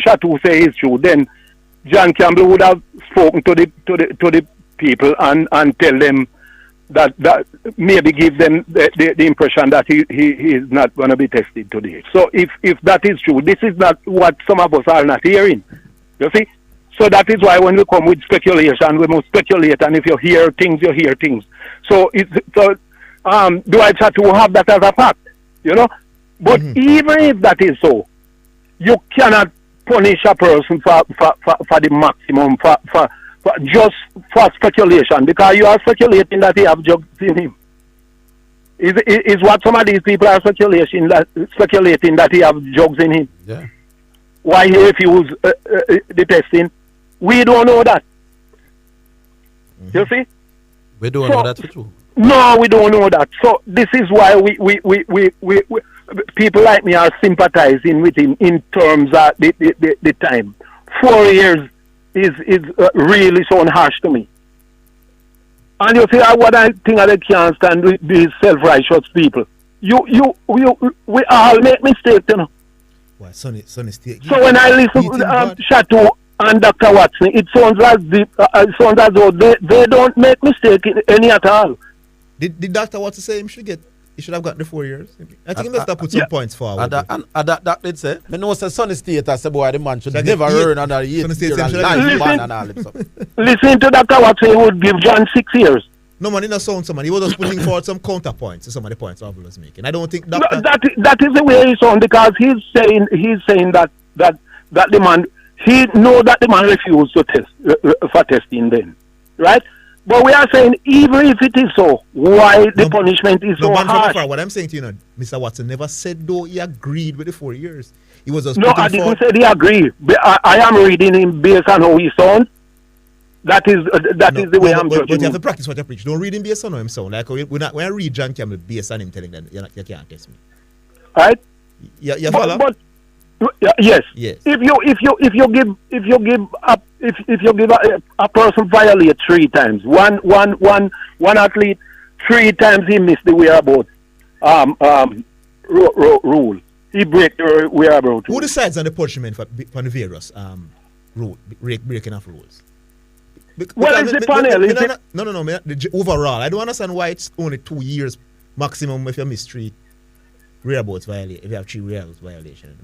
Chateau say is true, then John Campbell would have spoken to the people and tell them that maybe give them the impression that he is not going to be tested today. So if that is true, this is not what some of us are not hearing. You see? So that is why when we come with speculation, we must speculate, and if you hear things, you hear things. So do I try to have that as a fact? You know? But even if that is so, you cannot punish a person for the maximum, just for speculation, because you are speculating that he have drugs in him. Is what some of these people are speculating that he have drugs in him. Yeah. Why he refused the testing? We don't know that. You see? We don't know that for true. No, we don't know that. So this is why we people like me are sympathizing with him in terms of the time. 4 years is really so harsh to me. And you see what I think I can't stand with these self-righteous people. We all make mistakes, you know. Why, Sonny State? So when I listen to Chateau and Dr. Watson, it sounds as though they don't make mistake any at all. Did Dr. Watson say he should have got the 4 years? I think he must have put some points forward. That did say. I know Sonny State as a boy, the man should never earn another year and life and all Listen to Dr. Watson, he would give John 6 years. No man, he not sound someone. He was just putting forward some counterpoints to some of the points Orville was making. I don't think that is the way he sound, because he's saying that the man, he know that the man refused to test for testing then, right? But we are saying, even if it is so, why the punishment is so man, harsh? what I'm saying to you, Mr. Watson never said though he agreed with the 4 years. He was just No, I didn't say he agreed. I am reading him based on how he sounds. That is the way I'm judging. But you have to practice what you preach. Don't read him based on how him sound. Like when I read John Campbell based on him telling them, you can't test me. Right? You follow? But yes. Yes. If you give a person violate 3 times, one athlete 3 times he missed the whereabouts rule. He break the whereabouts. Who decides on the punishment for the various breaking of rules? Well, it's the panel. No. Overall, I don't understand why it's only 2 years maximum if you miss 3 whereabouts violation. If you have 3 whereabouts violation.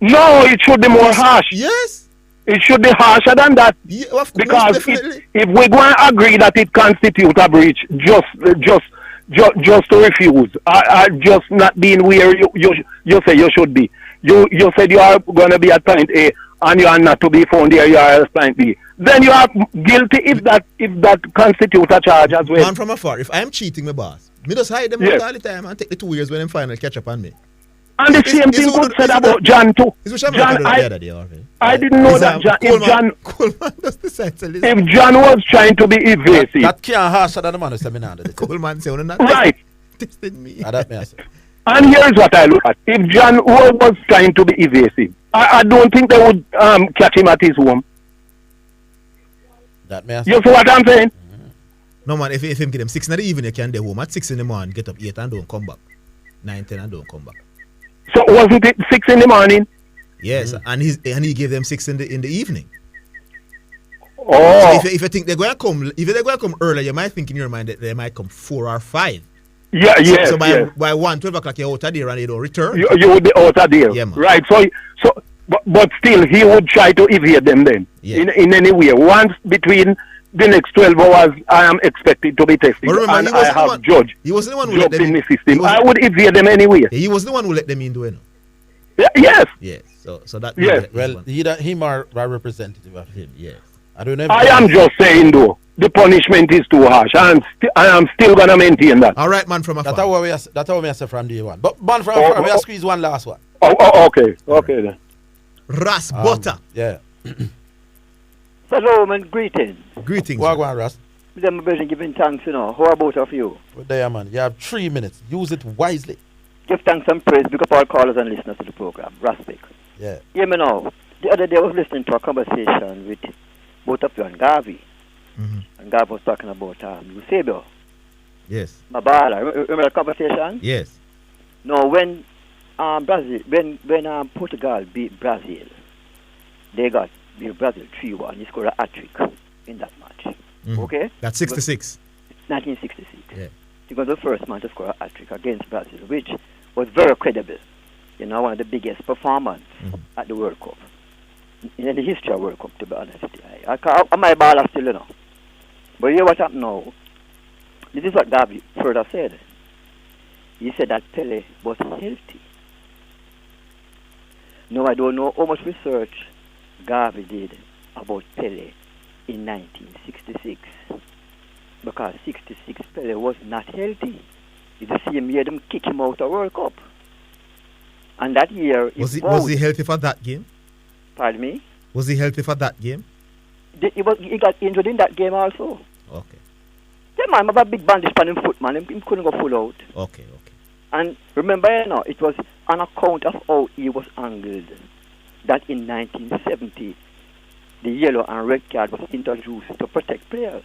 No, it should be more harsh. Yes. It should be harsher than that. Yeah, of course, because definitely. if we go and agree that it constitutes a breach, just to refuse, just not being where you say you should be. You said you are going to be at point A and you are not to be found there. You are at point B. Then you are guilty if that constitutes a charge as well. Man from afar, if I am cheating my boss, me just hide them out all the time and take the 2 years when them finally catch up on me. And the same thing could said about John too. John, I didn't know that if John was trying to be evasive. That can't harsher than the man who said me now. Coleman said not right. Testing me. And here is what I look at. If John was trying to be evasive, I don't think they would catch him at his home. You see what I'm saying? No man, if him get him 6 in the evening, you can go home at 6 in the morning, get up 8 and don't come back. 9, 10 and don't come back. So wasn't it 6 in the morning? Yes, and he gave them 6 in the evening. Oh. So if you think they're going to come earlier, you might think in your mind that they might come 4 or 5. Yeah, so by 12 o'clock you're out of there and you don't return. You would be out of there. Yeah, man. Right. So but still he would try to evade them then. Yeah. In any way. Once between the next 12 hours I am expected to be tested. But remember, and I have judge. He was the one who let them in the system. I would evade them anyway. He was the one who let them in, you know. Yes. Yes. So that. Yes. Well, him are representative of him. Yes. I don't know. I am just saying though, the punishment is too harsh. I am still gonna maintain that. All right, man from afar. That's what we say from day one. But man from afar, we squeeze one last one. Okay then. Rass Butta. Yeah. Hello, man. Greetings. Greetings. What going, Rass? I'm giving thanks, How about of you? Well, there, man. You have 3 minutes. Use it wisely. Give thanks and praise. Pick up all callers and listeners to the program. Raspic. Yeah. Hear me now. The other day I was listening to a conversation with both of you and Garvey. Mm-hmm. And Garvey was talking about Eusebio. Yes. Mabala. Remember the conversation? Yes. No, when Portugal beat Brazil, they beat Brazil 3-1. He scored a hat-trick in that match. Mm-hmm. Okay? That's 66. 1966. Yeah. He was the first man to score a hat-trick against Brazil, which was very credible. One of the biggest performance at the World Cup. In the history of World Cup, to be honest with you. I my baller still, But you hear what happened now? This is what Garvey further said. He said that Pele was healthy. Now, I don't know how much research Garvey did about Pele in 1966. Because 66 Pele was not healthy. It's the same year them kick him out of World Cup. And that year... Was he healthy for that game? Pardon me? Was he healthy for that game? He got injured in that game also. Okay. Yeah, man, I have a big bandage on his foot, man. He couldn't go full out. Okay. And remember, it was on account of how he was angled that in 1970, the yellow and red card was introduced to protect players.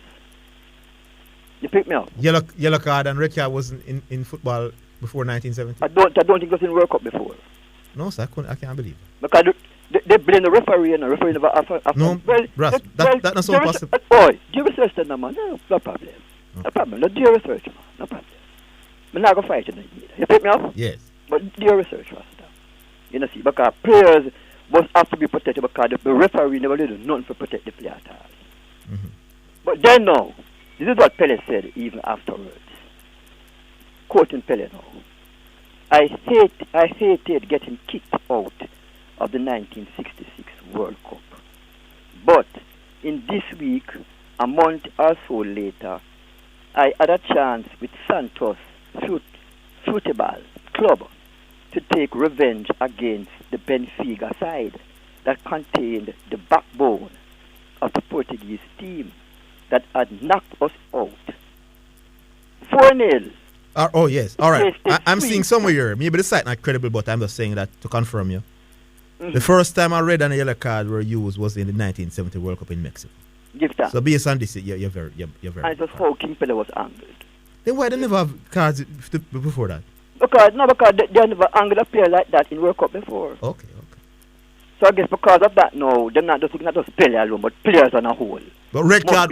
You pick me up? Yellow card and red card wasn't in football before 1970? I don't think it was in World Cup before. No, sir, I can't believe it. Because they blame the referee and the referee never after. No, Brass, that's not so possible. Boy, do you research that, man? No problem. No problem. No, do your research, man. No problem. I'm not going to fight you. You pick me up? Yes. But do your research first. See, because players must have to be protected because the referee never did nothing to protect the player at all. Mm-hmm. But then now, this is what Pele said even afterwards. Quoting Pele now. I hated getting kicked out of the 1966 World Cup. But in this week, a month or so later, I had a chance with Santos Football Club to take revenge against the Benfica side that contained the backbone of the Portuguese team that had knocked us out 4-0. Oh, yes. All right. I'm seeing somewhere here. Maybe the site not credible, but I'm just saying that to confirm you. Mm-hmm. The first time a red and a yellow card were used was in the 1970 World Cup in Mexico. Give that. So based on this, you're very. And just how King Pele was angled. Then why they never have cards before that? Because they never angled a player like that in World Cup before. Okay. So I guess because of that, no, they're not just Pele alone, but players on a whole. But red card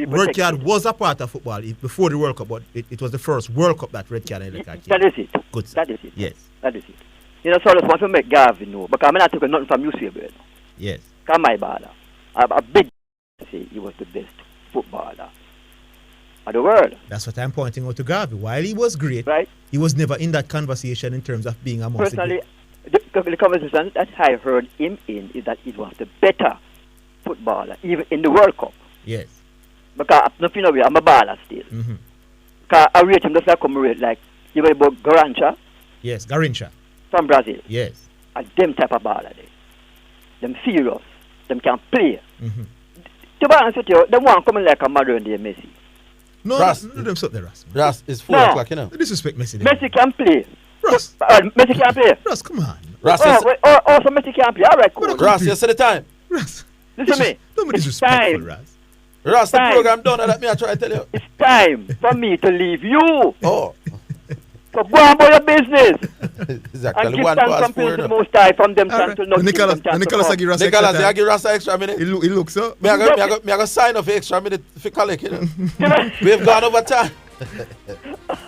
was a part of football before the World Cup, but it was the first World Cup that red card and yellow card came. That is it. Good. That is it. Yes. That is it. You know, so I just want to make Garvin know, because I'm not taking nothing from you, Sabre. Yes. Because my bother. A big say he was the best footballer of the world. That's what I'm pointing out to Garvey. While he was great, right, he was never in that conversation in terms of being amongst personally, the conversation that I heard him in is that he was the better footballer, even in the World Cup. Yes. Because I'm a baller still. Mm-hmm. Because I rate him just like I rate, like, you know about Garrincha? Yes, Garrincha. From Brazil. Yes. And them type of baller there. Them serious. Them can play. Mm-hmm. To be honest with you, them want coming like a modern day Messi. No, Rass, them something, Rass. Rass, it's 4 o'clock, you know. Disrespect Messi. Messi can play. Rass. Messi can play. Rass, come on. Rass, so Messi can play. All right, cool. Rass, you see the time. Rass. Listen to me. Don't be disrespectful, Rass. Rass, the program done, and let me try to tell you. It's time for me to leave you. Oh. So go on about your business. Exactly. And give thanks and praise to the Most High from them chance to not Nicholas, I give Rass extra time. I give Rass extra minute. It looks so. Me I go sign off extra minute for collect, you know. We've gone over time.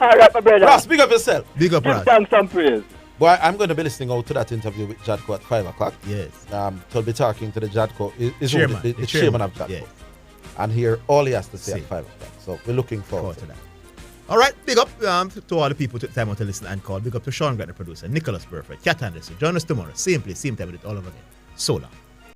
All right, my brother. Rass, big up yourself. Big up, Rass. Give thanks and praise. Boy, I'm going to be listening out to that interview with Jadko at 5 o'clock. Yes. To be talking to the Jadko, the chairman of Jadko. Yes. And hear all he has to say at 5 o'clock. So we're looking forward to that. All right, big up to all the people who took time out to listen and call. Big up to Sean Grant, the producer, Nicholas Burford, Kat Anderson. Join us tomorrow. Same place, same time with it all over again. So long.